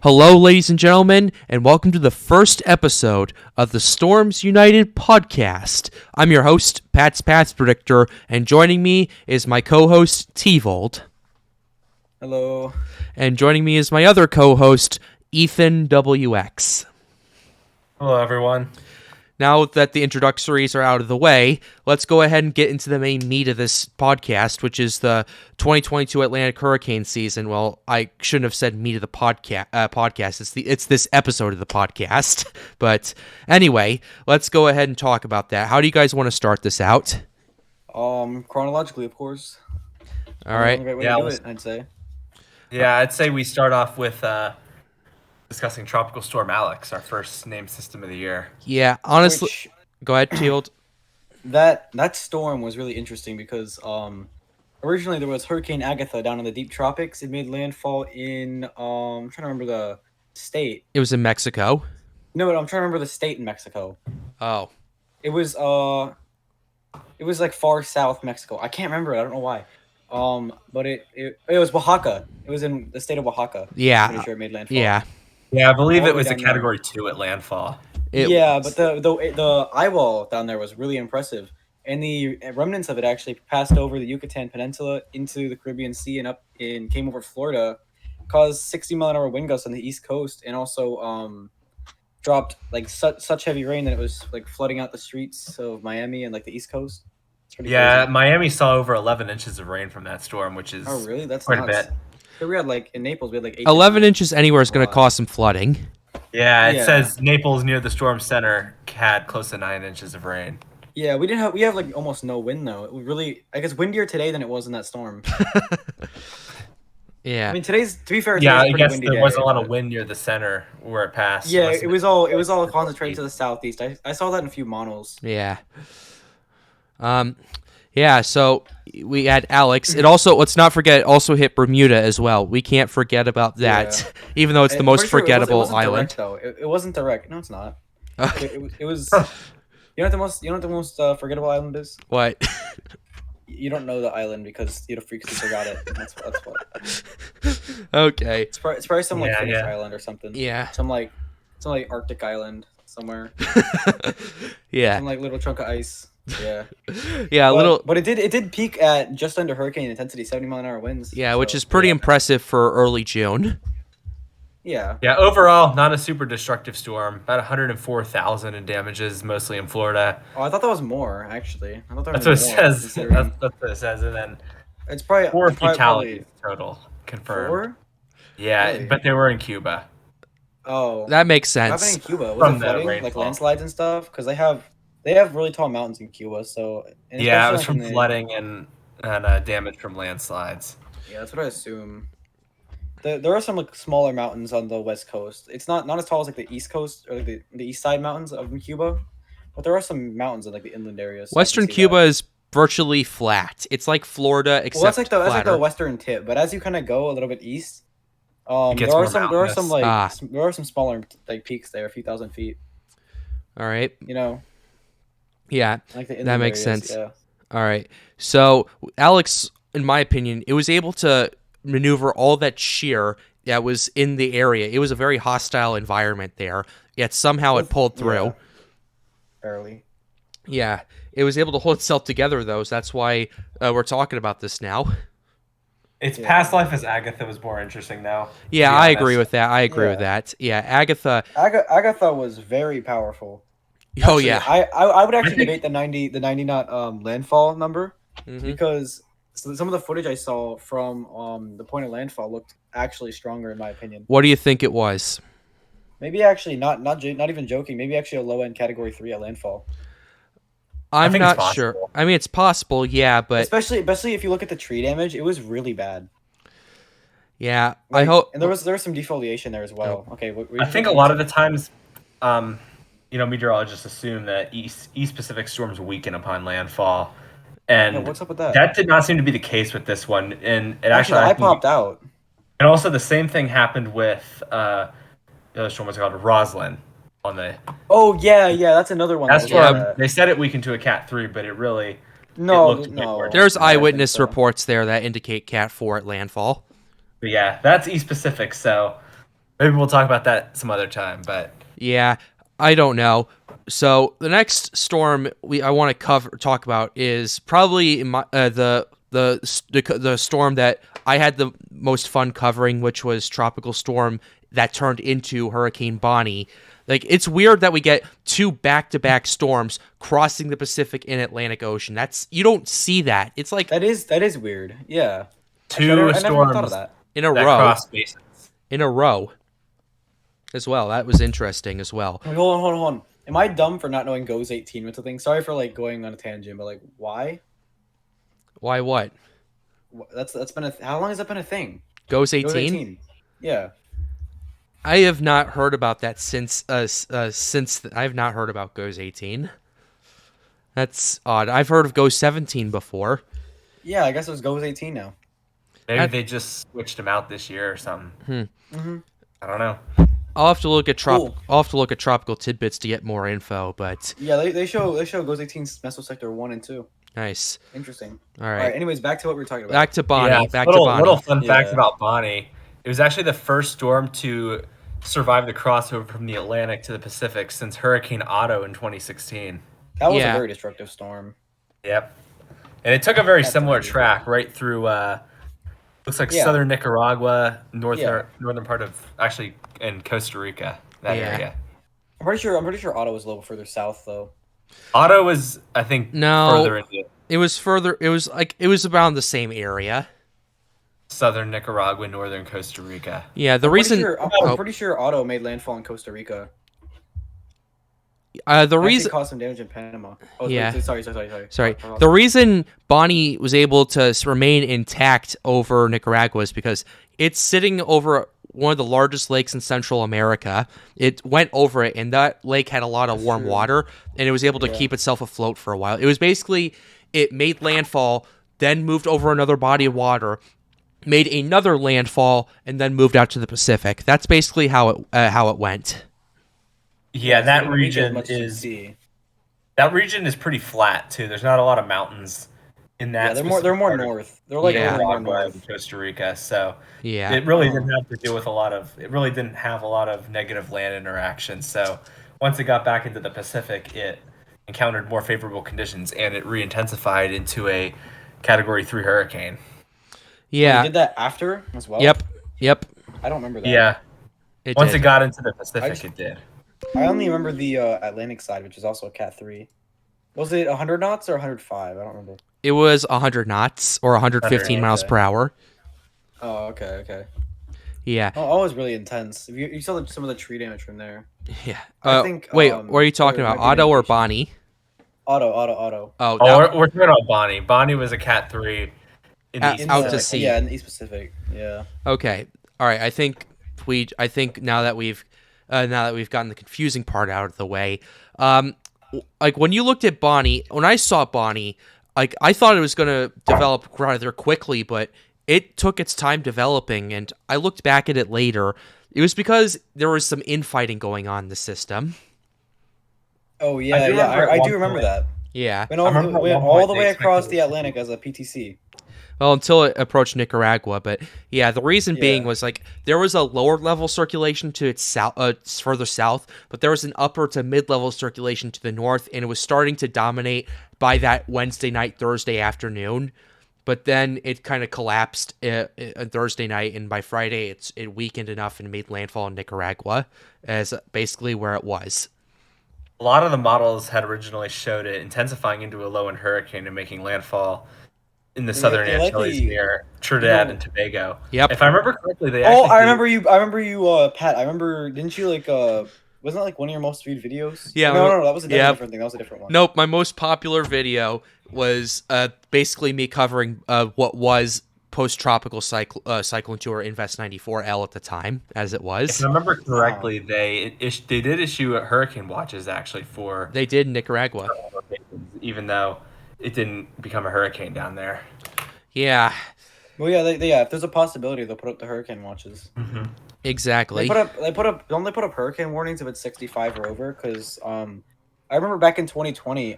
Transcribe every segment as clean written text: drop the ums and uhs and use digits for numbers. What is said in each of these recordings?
Hello, ladies and gentlemen, and welcome to the first episode of the Storms United podcast. I'm your host, patspathpredictor, and joining me is my co-host, tvold. Hello. And joining me is my other co-host, EthanWX. Hello, everyone. Now that the introductories are out of the way, let's go ahead and get into the main meat of this podcast, which is the 2022 Atlantic hurricane season. Well, I shouldn't have said meat of the podcast. It's this episode of the podcast. But anyway, let's go ahead and talk about that. How do you guys want to start this out? Chronologically, of course. All right. Great way to do it, I'd say. Yeah, I'd say we start off with discussing Tropical Storm Alex, our first named system of the year. Yeah, honestly, go ahead, Tvold. That storm was really interesting because originally there was Hurricane Agatha down in the deep tropics. It made landfall in I'm trying to remember the state. It was in Mexico. No, I'm trying to remember the state in Mexico. Oh. It was like far south Mexico. I can't remember it. I don't know why. But it was Oaxaca. It was in the state of Oaxaca. Yeah. I'm pretty sure it made landfall. Yeah, I believe it was a down Category 2 at landfall. But the eyewall down there was really impressive, and the remnants of it actually passed over the Yucatan Peninsula into the Caribbean Sea and came over Florida, caused 60-mile-an-hour wind gusts on the East Coast, and also dropped like such heavy rain that it was like flooding out the streets of Miami and like the East Coast. It's pretty crazy. Miami saw over 11 inches of rain from that storm, which is really? That's quite nuts. a bit. So we had like in Naples, we had like 11 inches anywhere is going to cause some flooding. Yeah, it says Naples near the storm center had close to 9 inches of rain. Yeah, we have like almost no wind though. It was really, I guess, windier today than it was in that storm. Yeah. I mean, to be fair, I guess windy there wasn't day, a lot of wind near the center where it passed. Yeah, it was all concentrated to the southeast. I saw that in a few monos. Yeah. Yeah, so we had Alex. It also, let's not forget, it also hit Bermuda as well. We can't forget about that, even though it's the most forgettable island. Direct, though. It wasn't direct. No, it's not. It was. You know what the most forgettable island is? What? You don't know the island because you forgot it. That's what. Okay. It's probably some like Finnish island or something. Yeah. Some Arctic island somewhere. Yeah. Some like little chunk of ice. Yeah. Yeah, but it did peak at just under hurricane intensity, 70-mile-an-hour winds. Yeah, which is pretty impressive for early June. Yeah. Yeah, overall, not a super destructive storm. About 104,000 in damages, mostly in Florida. Oh, I thought that was more, actually. I thought That's what it says. That's what it says. And then it's probably 4 fatalities total confirmed. 4? Yeah, really? But they were in Cuba. Oh. That makes What sense. happened in Cuba? Was From it the flooding? Like rainfall. landslides and stuff? Because they have really tall mountains in Cuba, so... and Yeah, it was especially, from flooding and damage from landslides. Yeah, that's what I assume. There are some like smaller mountains on the west coast. It's not as tall as like the east coast or like the east side mountains of Cuba, but there are some mountains in like the inland areas. So Western Cuba is virtually flat. It's like Florida, except that's like flatter. the western tip. But as you kind of go a little bit east, there gets are more some mountainous. there are some smaller like peaks there, a few thousand feet. All right. You know, Yeah, like the that inland makes areas, sense. Yeah. All right. So Alex, in my opinion, it was able to maneuver all that shear that was in the area. It was a very hostile environment there, yet somehow it pulled through. Yeah. Barely. Yeah, it was able to hold itself together, though, so that's why we're talking about this now. Its past life as Agatha was more interesting, though. Yeah, I agree with that. With that. Yeah, Agatha. Agatha was very powerful. Oh, Actually, yeah. I would actually debate the 90 knot landfall number Mhm. because some of the footage I saw from the point of landfall looked actually stronger in my opinion. What do you think it was? Maybe actually not even joking. Maybe actually a low end category 3 at landfall. I'm think it's not sure. possible. I mean, it's possible, yeah, but Especially if you look at the tree damage, it was really bad. yeah, Like, I hope. And there was some defoliation there as well. Okay, I think a lot of the times, meteorologists assume that East Pacific storms weaken upon landfall. And Yeah, what's up with that? That did not seem to be the case with this one. And it actually I popped out. And also the same thing happened with the other storm, what's it called? Roslyn. On the Oh yeah, that's another one. That's that where was like that. they said it weakened to a Cat 3, but it really it looked a bit no. worse. There's I don't think eyewitness so. reports there that indicate Cat 4 at landfall. But yeah, that's East Pacific, so Maybe we'll talk about that some other time. But Yeah, I don't know. So the next storm I want to talk about is probably the storm that I had the most fun covering, which was Tropical Storm that turned into Hurricane Bonnie. Like, it's weird that we get 2 back-to-back storms crossing the Pacific and Atlantic Ocean. You don't see that. It's like That is weird. Yeah. two I never storms thought of that. in a that row. cross basins. In a row as well. That was interesting as well. Wait, hold on. Am I dumb for not knowing Goes 18 with the thing? Sorry for like going on a tangent, but like, why? Why what? That's been how long has that been a thing? Goes Goes 18? 18. Yeah. I have not heard about that since I have not heard about Goes 18. That's odd. I've heard of Goes 17 before. Yeah, I guess it was Goes 18 now. Maybe they just switched them out this year or something. I don't know. I'll have to look at Cool. Tropical Tidbits to get more info, but Yeah, they show Goes 18's Mesosector 1 and 2. nice. Interesting. All All right. right. Anyways, back to what we were talking about. Back to Bonnie. Yeah, Back little, to Bonnie. Little fun fact Yeah. about Bonnie. It was actually the first storm to survive the crossover from the Atlantic to the Pacific since Hurricane Otto in 2016. That was Yeah. a very destructive storm. Yep. And it took a very That's similar amazing. track right through looks like Yeah. southern Nicaragua, Yeah. northern part of actually in Costa Rica, that Yeah. area. I'm pretty sure Otto was a little further south though. Otto was, I think, No. further into It was further. It was around the same area. southern Nicaragua, northern Costa Rica. Yeah. The reason. I'm pretty sure Otto made landfall in Costa Rica. The Actually reason. caused some damage in Panama. Oh, Yeah. Sorry. Sorry. The reason Bonnie was able to remain intact over Nicaragua is because it's sitting over one of the largest lakes in Central America. It went over it, and that lake had a lot of warm true. water, and it was able to keep itself afloat for a while. It was basically, it made landfall, then moved over another body of water, made another landfall, and then moved out to the Pacific. That's basically how it went. Yeah, So that you don't reach as region much as you is see. pretty flat too. There's not a lot of mountains in that. Yeah, they're specific more part of north. They're like Yeah. more Nicaragua north. and Costa Rica, so Yeah. it really didn't have to deal with it really didn't have a lot of negative land interaction. So once it got back into the Pacific, it encountered more favorable conditions and it re-intensified into a Category 3 hurricane. They Yeah. did that after as well. Yep. I don't remember that. Yeah, It once did. it got into the Pacific, just- it did. I only remember the Atlantic side, which is also a Cat 3. Was it 100 knots or 105? I don't remember. It was 100 knots or 115 miles Okay. per hour. Oh, okay. Yeah. Oh, it was really intense. If you saw some of the tree damage from there. Yeah. I think, wait, what are you talking there about? might be Otto or indication. Bonnie? Auto. Oh, Oh, that- we're talking about Bonnie. Bonnie was a Cat 3 in the Out- East out Pacific. to sea. Yeah, in the East Pacific. Yeah. okay. All right. I think now that we've gotten the confusing part out of the way, like when you looked at Bonnie, when I saw Bonnie, like I thought it was going to develop rather quickly, but it took its time developing. And I looked back at it later. It was because there was some infighting going on in the system. Oh yeah, I do remember at I one do remember point- that. Yeah. Went remember at one all point the they way across expected the it to Atlantic as a PTC. Well, until it approached Nicaragua, but yeah, the reason being Yeah. was like there was a lower level circulation to its south, further south, but there was an upper to mid level circulation to the north, and it was starting to dominate by that Wednesday night, Thursday afternoon. But then it kind of collapsed on Thursday night, and by Friday, it weakened enough and made landfall in Nicaragua, as basically where it was. A lot of the models had originally showed it intensifying into a low-end hurricane and making landfall in the southern they Antilles likely- near Trinidad know- and Tobago. Yep. If I remember correctly, they Oh, actually I remember you, Pat. I remember. Didn't you like? Wasn't that like one of your most viewed videos? Yeah, No, that was a yeah. different thing. That was a different one. Nope, my most popular video was basically me covering what was post-tropical cyclone tour Invest 94L at the time, as it was. If I remember correctly, they did issue hurricane watches actually for They did in Nicaragua. even though it didn't become a hurricane down there. Yeah, Well, yeah, yeah. If there's a possibility, they'll put up the hurricane watches. exactly. They put up. Don't they put up hurricane warnings if it's 65 or over? Because I remember back in 2020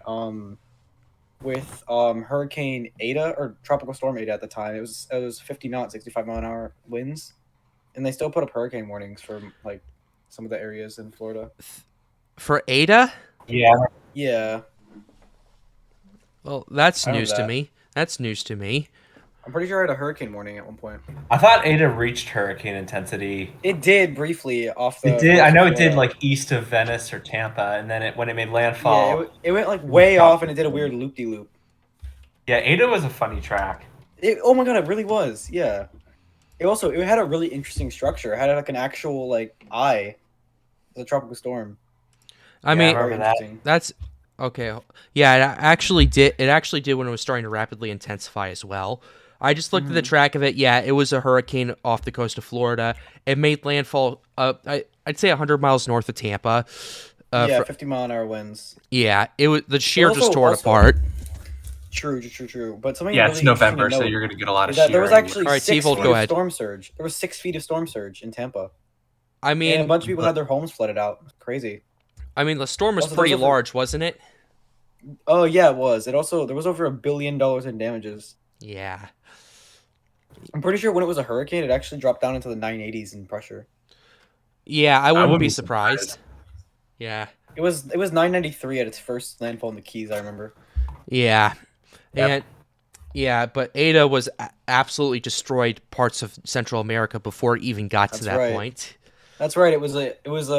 with Hurricane Ada or Tropical Storm Ada at the time, it was 50 knots, 65 mile an hour winds. and they still put up hurricane warnings for like some of the areas in Florida. For Ada? Yeah. Yeah, Well, that's I remember news to that. me. That's news to me. I'm pretty sure I had a hurricane warning at one point. I thought Ada reached hurricane intensity. It did briefly off the. It did. I know it did Florida. like east of Venice or Tampa, and then when it made Yeah, landfall. it went like way off, and it did a weird loop de loop. Yeah, Ada was a funny track. Oh my god, it really was. Yeah. It had a really interesting structure. It had like an actual like eye. The tropical storm. I Yeah, mean, I remember that. Interesting. that's okay. Yeah, it actually did. It actually did when it was starting to rapidly intensify as well. I just looked at the track of it. Yeah, it was a hurricane off the coast of Florida. It made landfall. I'd say 100 miles north of Tampa. Yeah, 50-mile-an-hour winds. Yeah, it was the shear Also- just tore it also- apart. True. But something Yeah, really it's November, interesting so to you're note gonna get a lot of is that there was shear actually All right, 6 Tvold, feet go of ahead. storm surge. There was 6 feet of storm surge in Tampa, I and a mean, bunch of people had their homes flooded out. Crazy. the storm was Also, pretty those are- large, wasn't it? Oh yeah, it was. There was over $1 billion in damages. Yeah. I'm pretty sure when it was a hurricane, it actually dropped down into the 980s in pressure. Yeah, I wouldn't wouldn't be be surprised. surprised. Yeah. It was 993 at its first landfall in the Keys. I remember. Yeah. Yep. And yeah, but Ada was absolutely destroyed parts of Central America before it even got to That's that right. point. That's right. It was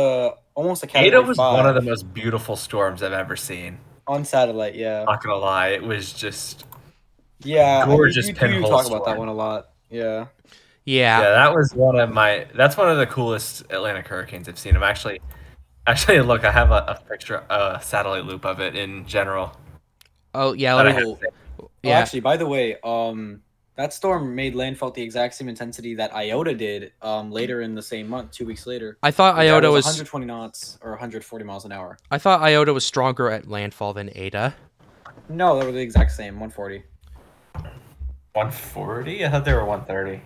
almost a category Ada was 5 one of the most beautiful storms I've ever seen. on satellite. Yeah. Not gonna lie, it was just Yeah. gorgeous You pinhole talk about that storm. one a lot. Yeah. Yeah. Yeah, that was that's one of the coolest Atlantic hurricanes I've seen. Actually, look, I have a picture, a satellite loop of it in general. Oh, yeah. that I Let me, have saved. yeah. Actually, by the way, that storm made landfall at the exact same intensity that Iota did later in the same month, 2 weeks later. I thought That Iota was 120 knots or 140 miles an hour. I thought Iota was stronger at landfall than Ada. No, they were the exact same, 140. 140? I thought they were 130.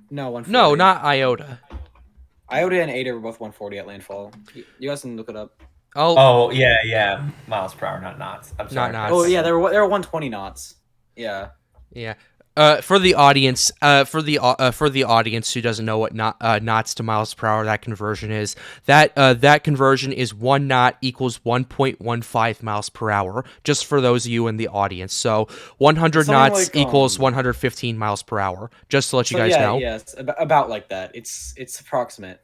No, 140. No, not Iota. Iota and Ada were both 140 at landfall. You guys can look it up. Oh, Oh yeah, miles per hour, not knots. I'm sorry. knots. Oh yeah, they were 120 knots. Yeah. yeah. For the audience, for the audience who doesn't know what knots to miles per hour that conversion is, that conversion is 1 knot equals 1.15 miles per hour. Just for those of you in the audience, so 100 Something knots like, equals 115 miles per hour. Just to let you So, guys yeah, know. Yes, about like that. It's approximate.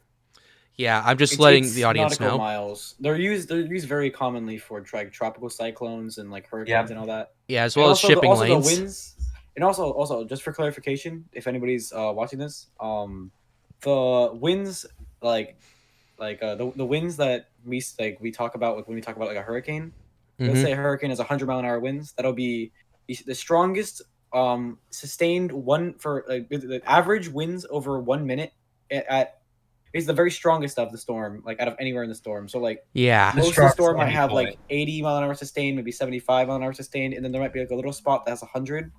Yeah, I'm just It's- letting it's the audience nautical know. miles. They're used very commonly for like tropical cyclones and like hurricanes Yep. and all that. Yeah, as And well as also shipping the lanes. winds, and also just for clarification, if anybody's watching this, the winds the winds that we talk about when we talk about like a hurricane. Let's Mhm. say a hurricane has 100-mile-an-hour winds. That'll be the strongest sustained one for the average winds over 1 minute at is the very strongest of the storm, like out of anywhere in the storm. So like Yeah. most of the strongest storm at might any have point. like 80-mile-an-hour sustained, maybe 75-mile-an-hour sustained, and then there might be like a little spot that has 100,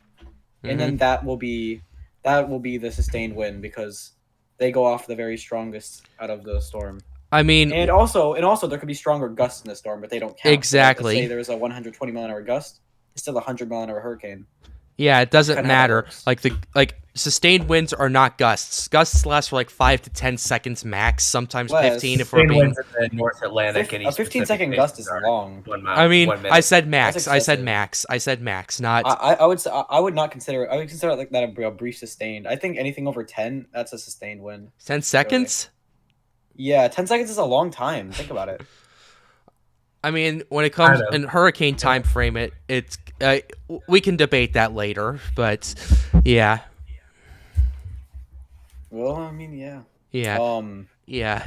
and then that will be the sustained wind because they go off the very strongest out of the storm. I mean, And also there could be stronger gusts in the storm, but they don't count. Exactly. So, like, let's say there's a 120-mile-an-hour gust, it's still a 100-mile-an-hour hurricane. yeah, it doesn't Kinda how that matter. works. Like sustained winds are not gusts. Gusts last for like 5 to 10 seconds max, sometimes Less. 15 if we're Spain being. winds in the North Atlantic and A East 15-second Pacific gust is basins are long. 1 mile. I mean, 1 minute. I said max. That's I said excessive. max. I said max. Not. I would say I would not consider it. I would consider it like that a brief sustained. I think anything over 10, that's a sustained wind. 10 seconds? Yeah, 10 seconds is a long time. Think about it. I mean, when it comes I know. in hurricane time frame, it's we can debate that later, but yeah, Well, I mean, yeah. yeah, yeah.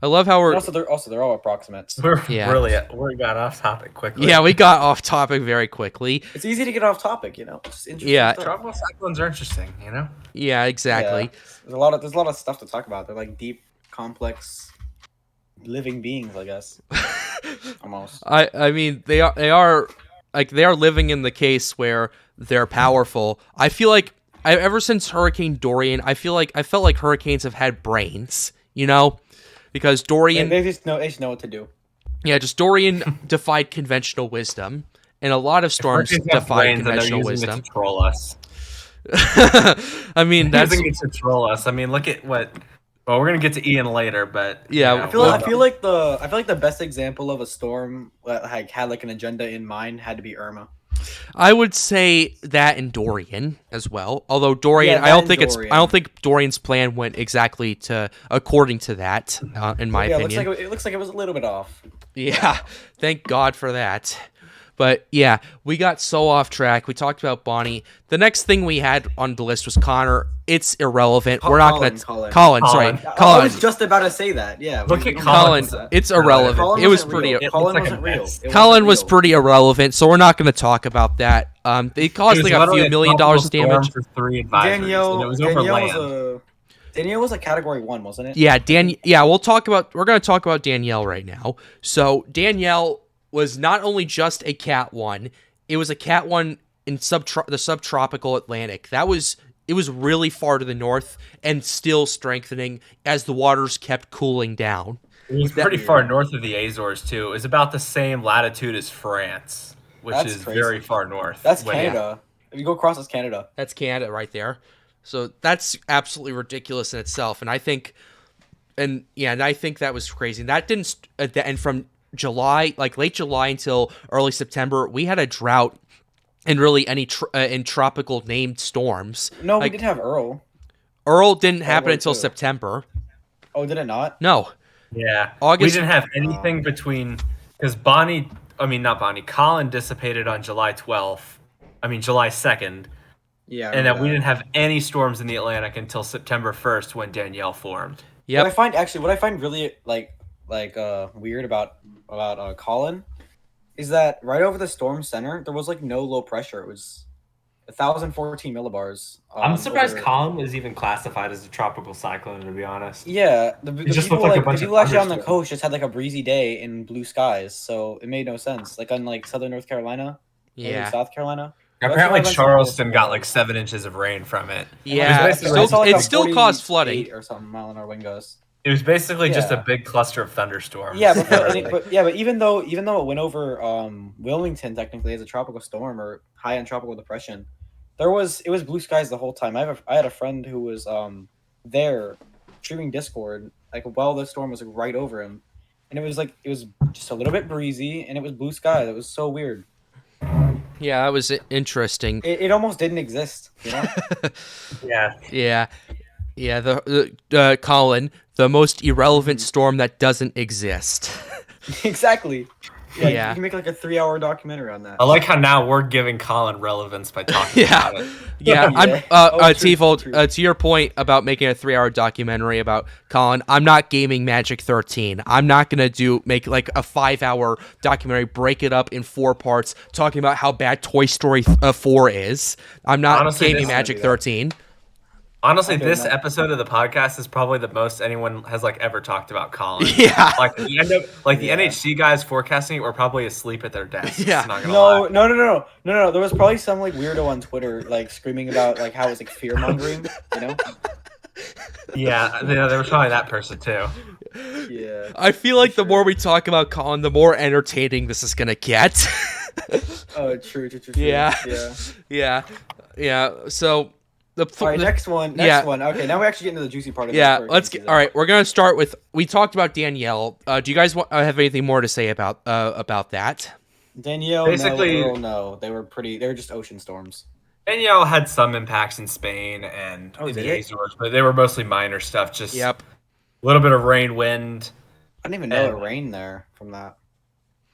I love how we're. They're all approximates. Yeah. We got off topic quickly. Yeah, we got off topic very quickly. It's easy to get off topic, you know. It's interesting Yeah. stuff. Tropical cyclones are interesting, you know. Yeah, exactly. Yeah. There's a lot of stuff to talk about. They're like deep, complex, living beings, I guess. Almost. I mean they are living in the case where they're powerful. I feel like ever since Hurricane Dorian, I felt like hurricanes have had brains, you know, because Dorian, They just know what to do. yeah, just Dorian defied conventional wisdom, and a lot of storms Hurricanes have defied brains and they're conventional using it wisdom. to troll us. I mean They're that's using it to troll us. I mean, look at what Well, we're gonna get to Ian later, but Yeah, you know, I feel like the best example of a storm that had like an agenda in mind had to be Irma. I would say that in Dorian as well. Although Dorian, Yeah, I don't that think and I Dorian. don't think Dorian's plan went exactly according to that. In my Yeah, opinion, it looks like it was a little bit off. yeah. Thank God for that. But yeah, we got so off track. We talked about Bonnie. The next thing we had on the list was Connor. It's irrelevant. We're not going to Colin. Sorry, Colin. Colin. I was just about to say that. Yeah. Look at Colin. Colin. It's irrelevant. Colin It was wasn't pretty. real. It Colin looks like wasn't a real. mess. It Colin wasn't was real. pretty irrelevant, so we're not going to talk about that. They caused like a few $1 million damage. For 3 advisories, and it was over land. Danielle was a category 1, wasn't it? Yeah, we're going to talk about Danielle right now. So Danielle was not only just a Cat 1, it was a Cat 1 in the subtropical Atlantic. It was really far to the north and still strengthening as the waters kept cooling down. It was pretty far north of the Azores too. It was about the same latitude as France, which That's is crazy. very far north. That's Way- Canada. If you go across, that's Canada. That's Canada right there. So that's absolutely ridiculous in itself. And I think that was crazy. And that didn't, and from July, like late July until early September, we had a drought in really any in tropical named storms. No, like, we did have Earl. Earl didn't happen War until II. September. Oh, did it not? No. Yeah, August- we didn't have anything between because Colin dissipated on July 12th. July 2nd. Yeah. And then we didn't have any storms in the Atlantic until September 1st when Danielle formed. Yep. What I find really weird about Colin is that right over the storm center there was like no low pressure. It was 1,014 millibars. I'm surprised over... Colin was even classified as a tropical cyclone, to be honest. Yeah, the just people, looked like a like, bunch the of people actually on the thunderstorms. coast just had like a breezy day in blue skies, so it made no sense. Like on like southern North Carolina, Yeah. South Carolina. Apparently That's Charleston got like 7 inches of rain from it. Yeah. It was basically It still caused flooding. or something mile an hour wind gusts. It was basically just a Yeah. big cluster of thunderstorms. Yeah, but even though it went over Wilmington technically as a tropical storm or high end tropical depression, it was blue skies the whole time. I had a friend who was there streaming Discord like while the storm was like, right over him, and it was just a little bit breezy and it was blue skies. It was so weird. Yeah, that was interesting. It almost didn't exist, you know? Yeah. Yeah. The Colin, the most irrelevant storm that doesn't exist. Exactly. Yeah. You can make like a 3-hour documentary on that. I like how now we're giving Colin relevance by talking Yeah. about it. Yeah, Yeah. I'm True, Tvold, true. to your point about making a 3-hour documentary about Colin, I'm not gaming Magic 13. I'm not gonna make like a 5-hour documentary, break it up in 4 parts, talking about how bad Toy Story 4 is. I'm not Honestly, gaming this- Magic 13. Honestly, Okay, this no. episode of the podcast is probably the most anyone has like ever talked about Colin. Yeah. Like the NHC guys forecasting it were probably asleep at their desks. Yeah. Not gonna lie. No. There was probably some like weirdo on Twitter like screaming about like how it was like fear mongering, you know? Yeah, there was probably that person too. Yeah. I feel like the more we talk about Colin, the more entertaining this is gonna get. Oh, true. Yeah. Yeah. Yeah. So All right, next one. Okay, now we actually get into the juicy part of Yeah, this. let's get. All right, we're gonna start with. We talked about Danielle. Do you guys have anything more to say about that? Danielle, Basically- no, Earl, no. They were just ocean storms. Danielle had some impacts in Spain and in did the it? Azores, but they were mostly minor stuff. Just Yep. a little bit of rain, wind, I didn't even know it rained there from that.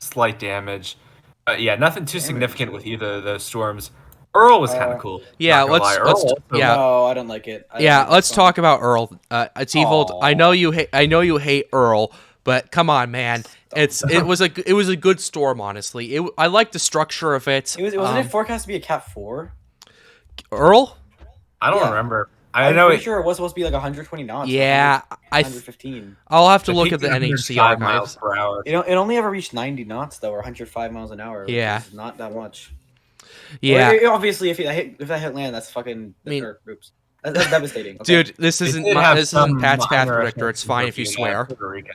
slight damage. Yeah, nothing too significant with either of those storms. Earl was kind of cool. Yeah, not gonna lie. let's Earl, yeah. No, I don't like it. Let's talk about Earl. Tvold, I know you hate Earl, but come on, man. It was a good storm, honestly. I like the structure of it. Wasn't it forecast to be a Cat 4? Earl? I don't Yeah. remember. I'm know pretty it. sure it was supposed to be like 120 knots. Yeah, 115. I'll have to It look peaked at the at NHC 105 miles archives. per hour. It only ever reached 90 knots though, or 105 miles an hour. Which Yeah. is not that much. Yeah, Well, obviously, if that hit land, that's fucking. Oops. That's devastating. Okay. dude, this It isn't did have this some isn't Pat's Path minor Predictor. It's effects fine in if you Puerto swear. Rico.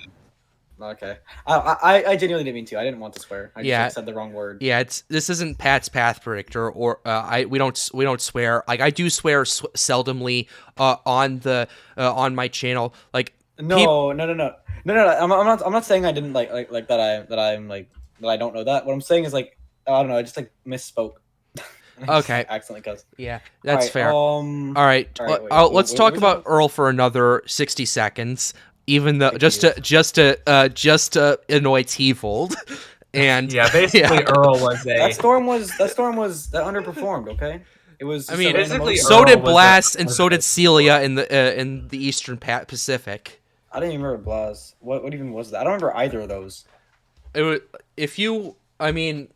Okay. I genuinely didn't mean to. I didn't want to swear. I just Yeah. like, said the wrong word. Yeah, this isn't Pat's Path Predictor, or we don't swear. Like I do swear seldomly on my channel. Like No. I'm not saying I didn't like that. That I don't know that. What I'm saying is like I don't know. I just like misspoke. I just Okay. accidentally cussed. yeah, that's Alright, fair. All right, wait, let's talk about Earl for another 60 seconds. Even though just to annoy Tvold. And Yeah, basically Earl was that storm that underperformed. Okay, it was. I mean, basically so Earl did was Blast, a- and so did Celia in the Eastern Pacific. I didn't even remember Blaz. What even was that? I don't remember either of those. It was, if you, I mean,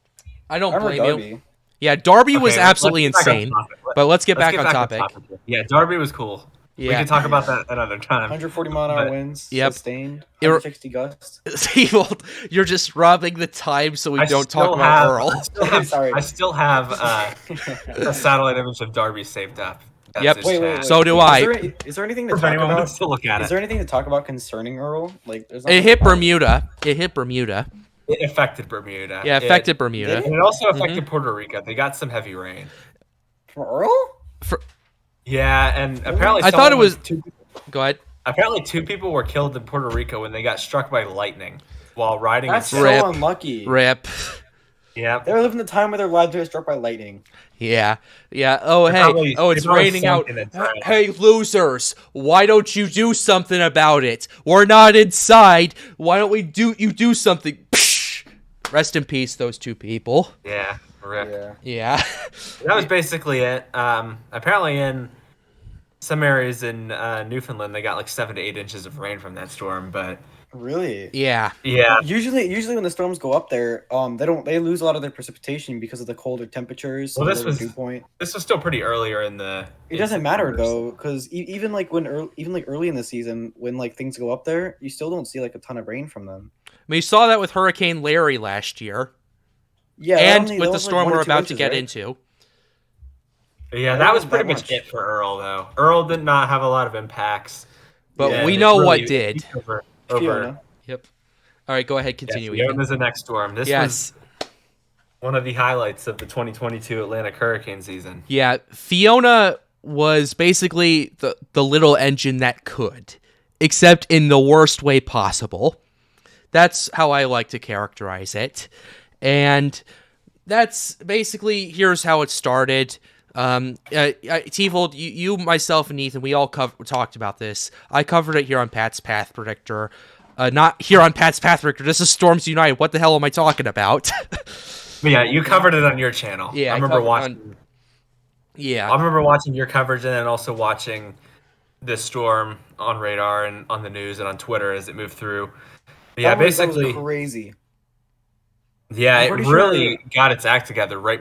I don't I remember blame Darby. you. Yeah, Darby was Okay, absolutely let's get back on insane. topic. But let's get Let's back on topic. here. Yeah, Darby was cool. We Yeah, can talk about that another time. 140 mile an hour But- winds. Yep. Sustained. It were- 160 gusts. Tvold, you're just robbing the time so we I don't still talk about have- Earl. Sorry. I still have a satellite image of Darby saved up. That's Yep. his Wait. chat. So do I. Is there anything to If talk anyone about? wants to look at Is it, there anything to talk about concerning Earl? Like, there's It nothing hit about Bermuda. It hit Bermuda. it affected Bermuda. Yeah, affected Bermuda. did And it also affected Puerto Rico. They got some heavy rain. For Earl? Yeah, and apparently I thought it was- two. Go ahead. Apparently, 2 people were killed in Puerto Rico when they got struck by lightning while riding. That's a so Rip. unlucky. Rip. Yeah. They were living the time where their lives were struck by lightning. Yeah. Oh, hey. probably- It's they probably raining out. sunk in a time. Hey, losers. Why don't you do something about it? We're not inside. Why don't you do something? Psh! Rest in peace, those 2 people. Yeah. Rip. Yeah. Yeah. That was basically it. Apparently, in some areas in Newfoundland, they got like 7 to 8 inches of rain from that storm. But Really? Yeah. yeah, Usually when the storms go up there, they lose a lot of their precipitation because of the colder temperatures. Well, the this lower was- dew point. this was still pretty earlier in the. It doesn't matter though, because even like early in the season, when like things go up there, you still don't see like a ton of rain from them. I mean, you saw that with Hurricane Larry last year, Yeah, and that with the was, like, storm 1 we're to 2 about to inches, get right? into. Yeah, It that was wasn't pretty that much much. it for Earl, though. Earl did not have a lot of impacts. But Yeah, we and know it what really- did. Over. Fiona. Yep. All right, go ahead. Yes, Continue. Fiona Ethan. was the next storm. This Yes. was one of the highlights of the 2022 Atlantic hurricane season. Yeah, Fiona was basically the little engine that could, except in the worst way possible. That's how I like to characterize it. And that's basically, here's how it started. Tvold, you, myself, and Ethan, we all talked about this. I covered it here on Pat's Path Predictor. Not here on Pat's Path Predictor. This is Storms United. What the hell am I talking about? But yeah, you covered it on your channel. Yeah, I I remember covered watching. Yeah. I remember watching your coverage and then also watching this storm on radar and on the news and on Twitter as it moved through. But yeah, That was basically, crazy. yeah, I'm it pretty really got its act together right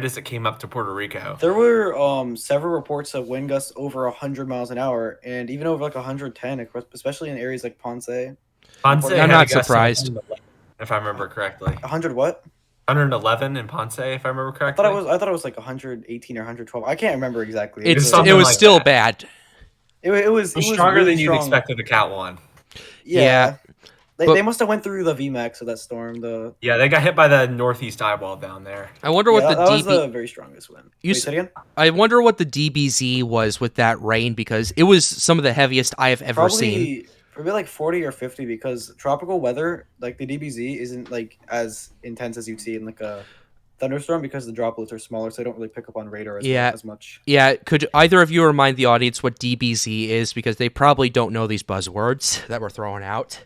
as it came up to Puerto Rico. There were several reports of wind gusts over 100 miles an hour, and even over like 110, especially in areas like Ponce. Ponce I'm had not a gust of surprised. 111, if I remember correctly. 100 what? 111 in Ponce, if I remember correctly. I thought it was like 118 or 112. I can't remember exactly. It something was like still that. bad. It was stronger really than you'd strong. expect of the Cat 1. Yeah. but- They must have went through the VMAX of that storm. Yeah, they got hit by the northeast eyewall down there. I wonder Yeah, what the that was DB the very strongest wind. You Wait, s- say it again? I wonder what the DBZ was with that rain, because it was some of the heaviest I have ever seen. Probably like 40 or 50, because tropical weather, like the DBZ, isn't like as intense as you'd see in like a thunderstorm, because the droplets are smaller, so they don't really pick up on radar as much. Yeah, could either of you remind the audience what DBZ is, because they probably don't know these buzzwords that we're throwing out.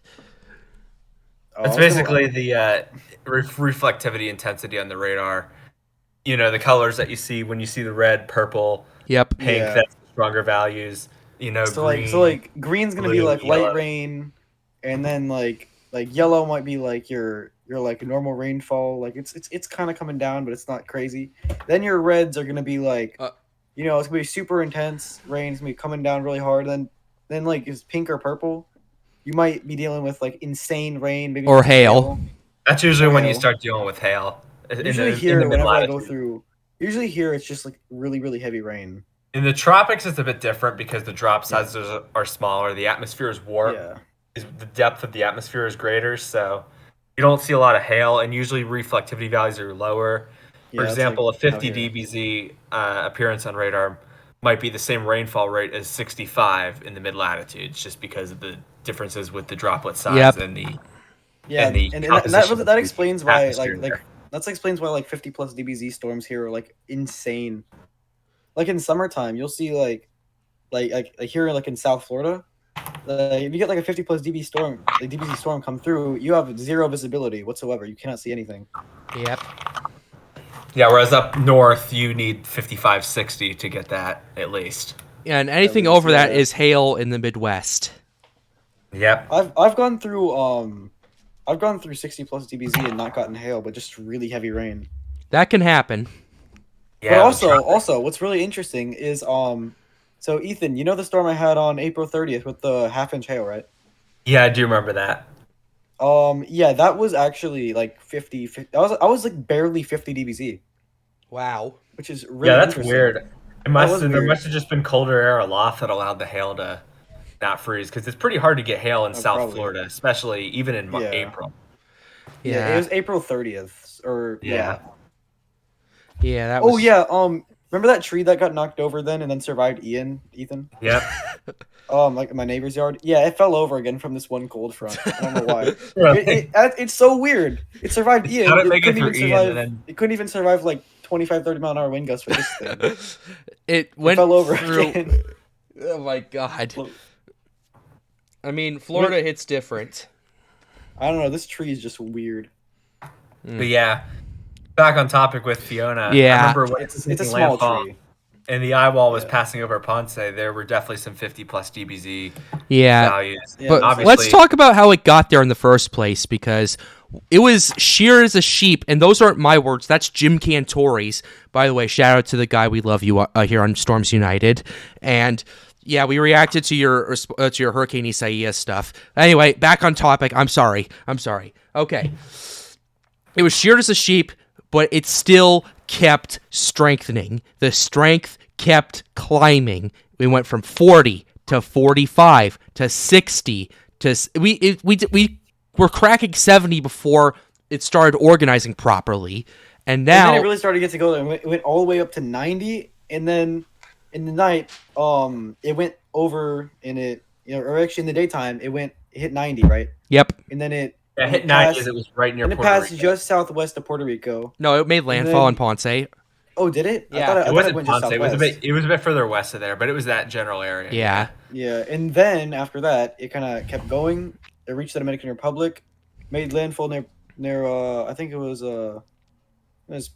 Oh, It's I was gonna- basically the reflectivity intensity on the radar. You know, the colors that you see when you see the red, purple, Yep. pink, Yeah. that's stronger values. You know, So green. like green's gonna be blue, like yellow. light rain, and then like yellow might be like your like normal rainfall. Like it's kind of coming down, but it's not crazy. Then your reds are gonna be like, it's gonna be super intense rain. It's gonna be coming down really hard. Then like is pink or purple. You might be dealing with like insane rain, maybe Or just hail. That's usually when you hail. start dealing with hail. In Usually the, here, in the whenever I go mid-latitude. through, usually here it's just like really heavy rain. In the tropics, it's a bit different because the drop sizes are smaller. The atmosphere is warm. Yeah. the depth of the atmosphere is greater, so you don't see a lot of hail, and usually reflectivity values are lower. For Yeah, it's example, like a 50 out here. dBz appearance on radar might be the same rainfall rate as 65 in the mid latitudes, just because of the differences with the droplet size Yep. and the Yeah, and the and composition of that the explains why atmosphere there. that explains why like 50 plus dBz storms here are like insane. Like in summertime, you'll see like here like in South Florida, if you get like a 50 plus dBz storm come through, you have zero visibility whatsoever. You cannot see anything. Yep. Yeah, whereas up north, you need 55, 60 to get that at least. And anything least, over that yeah. is hail in the Midwest. Yep. I've gone through 60 plus dBz and not gotten hail, but just really heavy rain. That can happen. Yeah. But also, what's really interesting is so Ethan, you know the storm I had on April 30th with the half-inch hail, right? Yeah, I do remember that. Yeah, that was actually like 50. I was like barely 50 dBz, Wow. which is really Yeah, that's interesting. weird. There weird. must have just been colder air aloft that allowed the hail to not freeze, because it's pretty hard to get hail in South probably. Florida, especially even in Yeah. April. Yeah, it was April 30th or Yeah. Yeah, that was. Oh yeah, remember that tree that got knocked over then and then survived Ethan? Yep. Like in my neighbor's yard. Yeah, it fell over again from this one cold front. I don't know why. It's so weird. It survived Ian. How did it make it couldn't through even Ian, survive. and then- It couldn't even survive like 25, 30 mile an hour wind gusts for this thing. It went fell over through. again. Oh my god. I mean, Florida hits different. I don't know. This tree is just weird. But yeah, back on topic with Fiona. Yeah. I remember when It's a making small landfall tree. and the eye wall was Yeah. passing over Ponce, there were definitely some 50 plus dBz Yeah. values. Yeah, But obviously- let's talk about how it got there in the first place, because it was sheer as a sheep, and those aren't my words. That's Jim Cantori's. By the way, shout out to the guy. We love you here on Storms United. And yeah, we reacted to your Hurricane Isaias stuff. Anyway, back on topic. I'm sorry. Okay. It was sheared as a sheep, but it still kept strengthening. The strength kept climbing. We went from 40 to 45 to 60 to we were cracking 70 before it started organizing properly, and And now then it really started to get to go there. It went all the way up to 90, and then in the night, it went over in it, or actually in the daytime, it hit 90, right? yep. And then it hit 90 as it was right near and it Puerto passed Rico. just southwest of Puerto Rico. No, it made landfall in then- Ponce. Oh, did it? Yeah. I thought It it wasn't went just Ponce. southwest. It was a bit further west of there, but it was that general area. Yeah. Yeah, and then after that, it kind of kept going. It reached the Dominican Republic, made landfall near I think it was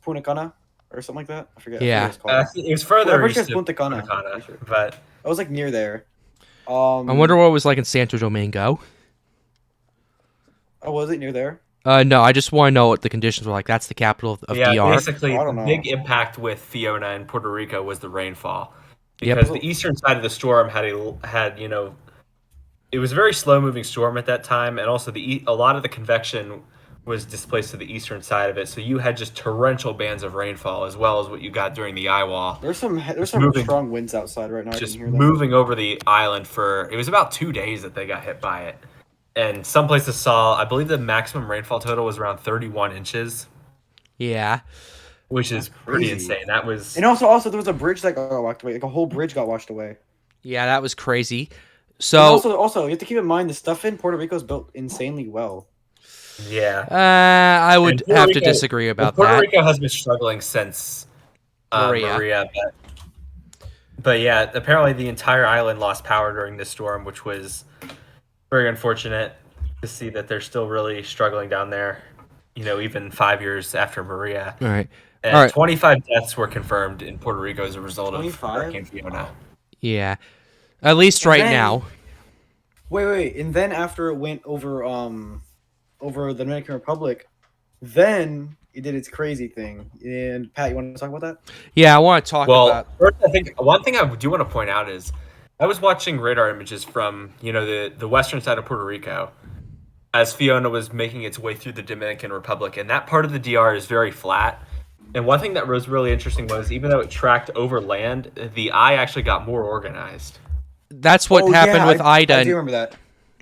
Punta Cana or something like that. I forget. Yeah. I forget what it's called. It was further I'm pretty east sure it's of Punta Cana. Punta Cana, Pretty sure. but I was like near there. I wonder what it was like in Santo Domingo. Oh, was it near there? No, I just want to know what the conditions were like. That's the capital of yeah, DR. basically I the don't know. big impact with Fiona and Puerto Rico was the rainfall, Yep. because the eastern side of the storm had it was a very slow moving storm at that time, and also a lot of the convection was displaced to the eastern side of it, so you had just torrential bands of rainfall as well as what you got during the eye wall. There's some moving- strong winds outside right now. I Just can hear them. moving over the island it was about 2 days that they got hit by it. And some places saw, I believe the maximum rainfall total was around 31 inches, Yeah. which is pretty crazy. insane. That was, And also there was a bridge that got washed away. Like a whole bridge got washed away. Yeah, that was crazy. And So, also you have to keep in mind the stuff in Puerto Rico is built insanely well. yeah. I would And Puerto have to Rico- disagree about Puerto that. Rico has been struggling since Maria. but yeah, apparently the entire island lost power during this storm, which was very unfortunate to see that they're still really struggling down there, even 5 years after Maria. All right. And All right. 25 deaths were confirmed in Puerto Rico as a result of 25? Hurricane Fiona. Yeah. At least right then- now. Wait, and then after it went over the Dominican Republic, then it did its crazy thing. And Pat, you want to talk about that? Yeah, I want to talk Well, about. first, I think one thing I do want to point out is I was watching radar images from the western side of Puerto Rico as Fiona was making its way through the Dominican Republic, and that part of the DR is very flat. And one thing that was really interesting was even though it tracked over land, the eye actually got more organized. That's what happened with I Ida do remember that.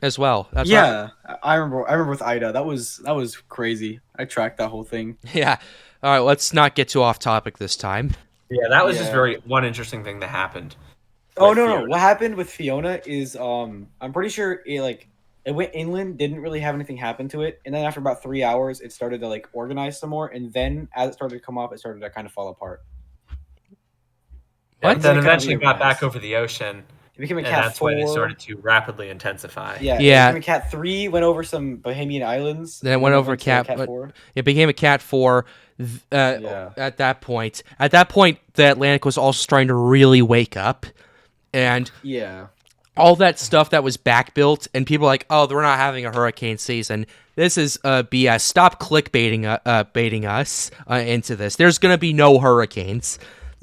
as well. That's Yeah, I remember. I remember with Ida. That was crazy. I tracked that whole thing. Yeah. All right, let's not get too off topic this time. Yeah, that was just Yeah. one interesting thing that happened. Oh with no, Fiona. no! What happened with Fiona is I'm pretty sure it went inland, didn't really have anything happen to it, and then after about 3 hours, it started to like organize some more, and then as it started to come off, it started to kind of fall apart. Yeah, What? then It kinda eventually got back reorganized. over the ocean, It became a and Cat that's 4. when it started to rapidly intensify. Yeah, Yeah. It became a Cat 3. Went over some Bahamian islands. Then it and went then over to Cat. Cat 4. It became a Cat 4. Yeah. At that point, the Atlantic was also starting to really wake up, and Yeah. all that stuff that was back built, and people were like, oh, we're not having a hurricane season. This is BS. Stop clickbaiting baiting us into this. There's gonna be no hurricanes.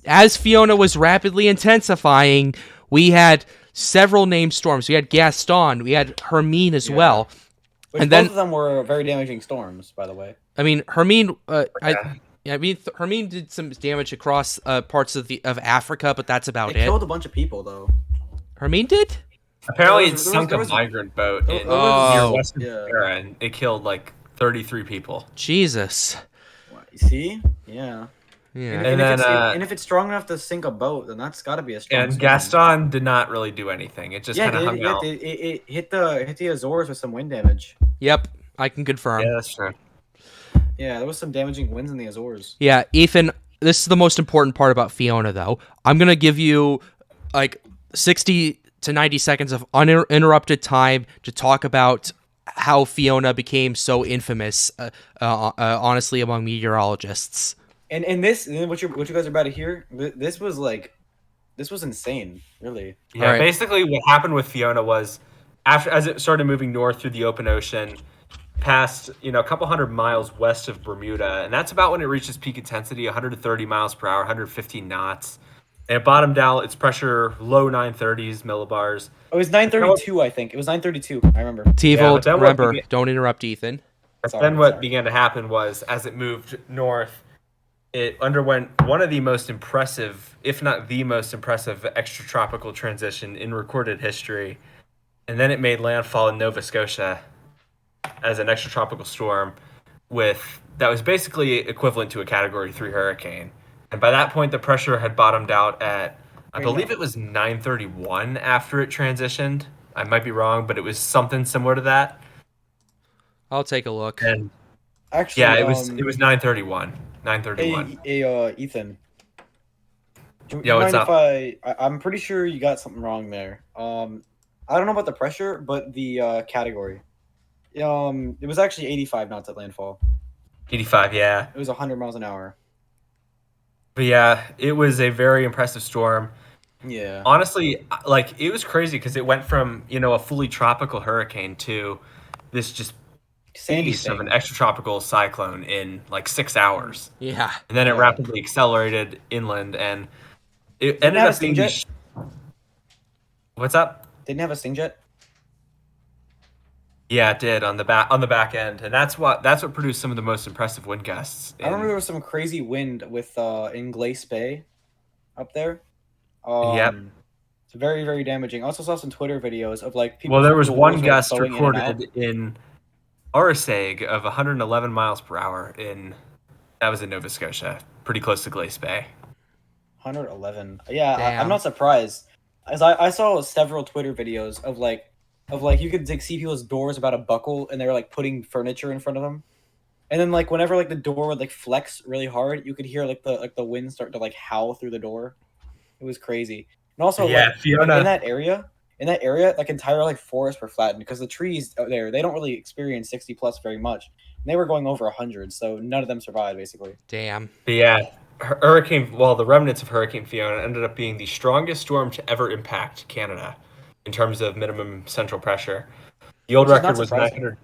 As Fiona was rapidly intensifying, we had several named storms. We had Gaston. We had Hermine as Yeah. well. Which And both then- of them were very damaging storms, by the way. I mean, Hermine. Yeah. Hermine did some damage across parts of Africa, but that's about It it. killed a bunch of people, though. Hermine did? Apparently, There it was- sunk there a was- migrant boat there in was- near Oh. Western Yeah. Sahara, and it killed like 33 people. Jesus. You see? Yeah. Yeah. And then, and if it's strong enough to sink a boat, then that's got to be a strong. And storm. Gaston did not really do anything. It just Yeah, kind of hung out. it hit the Azores with some wind damage. Yep, I can confirm. Yeah, that's true. Yeah, there was some damaging winds in the Azores. Yeah, Ethan, this is the most important part about Fiona, though. I'm going to give you like 60 to 90 seconds of uninterrupted time to talk about how Fiona became so infamous, honestly, among meteorologists. And what you guys are about to hear, this was insane, really. Yeah, All right. basically what happened with Fiona was as it started moving north through the open ocean, past a couple hundred miles west of Bermuda, and that's about when it reaches peak intensity, 130 miles per hour, 115 knots. And it bottomed out its pressure low 930s millibars. Oh, it was 932, I think. It was 932. I remember. TvlodWX, but then what remember, began- don't interrupt Ethan. Then what began to happen was, as it moved north, it underwent one of the most impressive, if not the most impressive, extratropical transition in recorded history. And then it made landfall in Nova Scotia as an extratropical storm that was basically equivalent to a Category 3 hurricane. And by that point, the pressure had bottomed out at, I believe it was 931 after it transitioned. I might be wrong, but it was something similar to that. I'll take a look. And Actually, yeah, it was 931. 931. Hey, Ethan. Do Yeah, you what's mind up? if I'm pretty sure you got something wrong there. I don't know about the pressure, but the category. It was actually 85 knots at landfall. 85, yeah. It was 100 miles an hour. But yeah, it was a very impressive storm. Yeah. Honestly, like, it was crazy because it went from, a fully tropical hurricane to this just Sandy beast of thing. an extratropical cyclone in like 6 hours. Yeah. And then it Yeah. rapidly accelerated inland, and it Didn't ended have a up being sting these... What's up? Didn't have a sting jet. Yeah, it did on the back end, and that's what produced some of the most impressive wind gusts. I remember there was some crazy wind with in Glace Bay, up there. Yep. It's very, very damaging. I also saw some Twitter videos of like people. Well, there was doors one were gust going in and out. recorded in Oroseg of 111 miles per hour that was in Nova Scotia, pretty close to Glace Bay. 111. Yeah, Damn. I'm not surprised. As I saw several Twitter videos of like you could like see people's doors about to buckle and they were like putting furniture in front of them. And then like whenever like the door would like flex really hard, you could hear like the wind start to like howl through the door. It was crazy. And also Yeah, like, Fiona- in that area, like entire like forests were flattened because the trees out there, they don't really experience 60 plus very much. And they were going over 100, so none of them survived basically. Damn. But yeah, the remnants of Hurricane Fiona ended up being the strongest storm to ever impact Canada in terms of minimum central pressure. The old Which is record not was surprising. 900.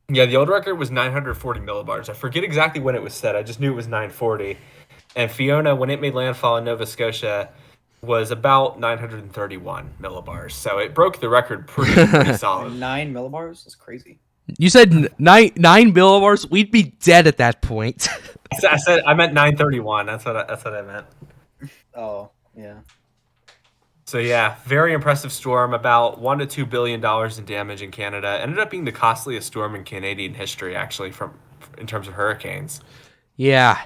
Yeah, the old record was 940 millibars. I forget exactly when it was set. I just knew it was 940. And Fiona, when it made landfall in Nova Scotia, was about 931 millibars. So it broke the record pretty solid. 9 millibars? That's crazy. You said nine millibars? We'd be dead at that point. I meant 931. That's what I meant. Oh, yeah. So yeah, very impressive storm. About $1 to $2 billion in damage in Canada. Ended up being the costliest storm in Canadian history, actually, in terms of hurricanes. Yeah.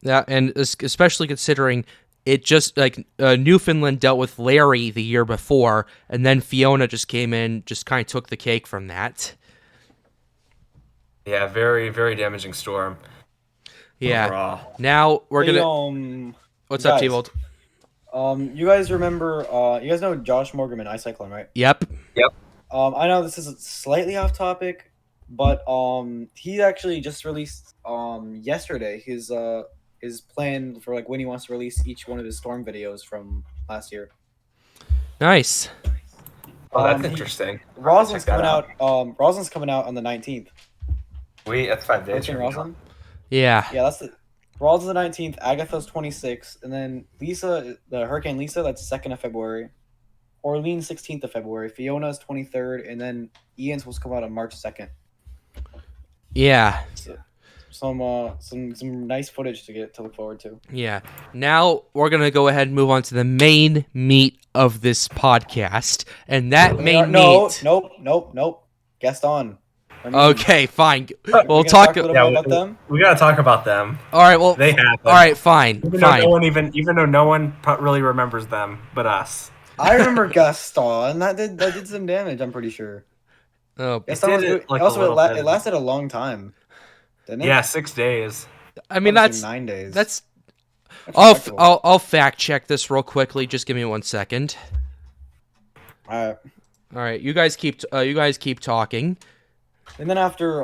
Yeah, and especially considering it just like Newfoundland dealt with Larry the year before, and then Fiona just came in, just kind of took the cake from that. Yeah, very, very damaging storm. Yeah. Overall. Now we're Hey, gonna. What's guys, up, Tvold? You guys remember? You guys know Josh Morgan, Ice Cyclone, right? Yep. I know this is slightly off topic, but he actually just released yesterday his plan for like when he wants to release each one of his storm videos from last year. Nice. Oh, that's interesting. Rosalind's coming out. Rosalind's coming out on the 19th. Wait, that's 5 days. Rosalind? Yeah. Yeah, that's the. Rosalind's the 19th. Agatha's 26th, and then Lisa, the Hurricane Lisa, that's 2nd of February. Orleans 16th of February. Fiona's 23rd, and then Ian's supposed to come out on March 2nd. Yeah. So, some nice footage to look forward to. Yeah. Now we're gonna go ahead and move on to the main meat of this podcast, and that main meat. Nope. Gaston. Okay, fine. We'll talk a talk. little bit about them. We gotta talk about them. All right. Well, they happen. All right. Fine. Even fine. Though no one really remembers them, but us. I remember Gaston. That did some damage. I'm pretty sure. Oh, Gaston it lasted a long time. Didn't it? Yeah, 6 days. I mean, that's 9 days. That's. I'll fact check this real quickly. Just give me 1 second. All right. You guys keep talking. And then after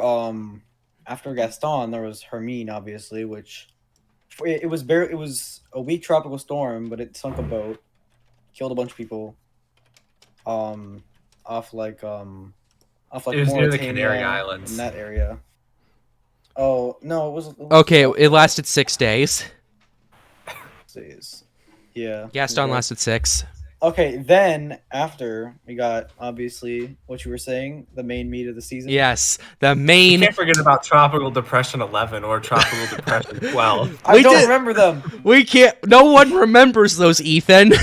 Gaston, there was Hermine, obviously, which it was a weak tropical storm, but it sunk a boat, killed a bunch of people. Off it was near the Canary Islands in that area. Oh no, it was okay. It lasted 6 days. 6 days. Yeah. Gaston lasted 6. Okay, then after we got obviously what you were saying, the main meat of the season. Yes, the main. You can't forget about Tropical Depression 11 or Tropical Depression 12. I don't remember them. We can't. No one remembers those, Ethan.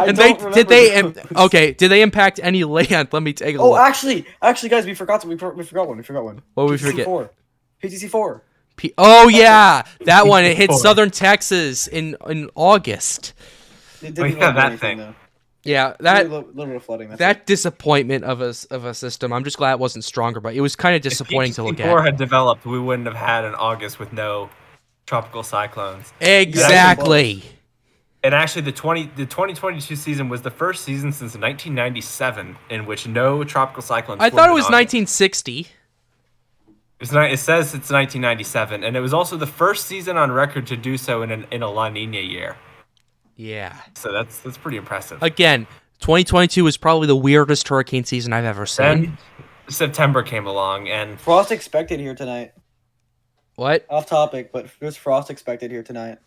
Did they impact any land? Let me take a look. Oh, actually, guys, we forgot one. What we forget? PTC4. Oh yeah, that one. It hit southern Texas in August. It didn't that thing. Though. Yeah, that little bit of flooding. That disappointment of a system. I'm just glad it wasn't stronger, but it was kind of disappointing to look at. If PTC4 had developed, we wouldn't have had an August with no tropical cyclones. Exactly. And actually, the 2022 season was the first season since 1997 in which no tropical cyclones. I thought it was 1960. It says it's 1997, and it was also the first season on record to do so in a La Nina year. Yeah. So that's pretty impressive. Again, 2022 was probably the weirdest hurricane season I've ever seen. Then September came along, and frost expected here tonight. What? Off topic, but there's frost expected here tonight.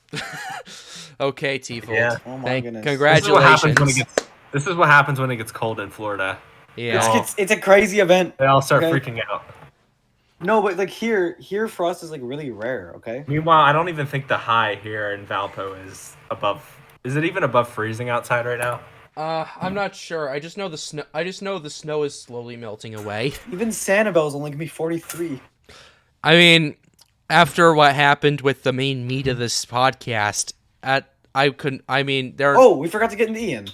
Okay, Tvold. Yeah. Oh my goodness. Congratulations. This is what happens when it gets cold in Florida. Yeah. It's a crazy event. They all start freaking out. No, but like here frost is like really rare. Okay. Meanwhile, I don't even think the high here in Valpo is above. Is it even above freezing outside right now? I'm not sure. I just know the snow. Is slowly melting away. Even Sanibel's only gonna be 43. I mean, after what happened with the main meat of this podcast, Oh, we forgot to get into Ian.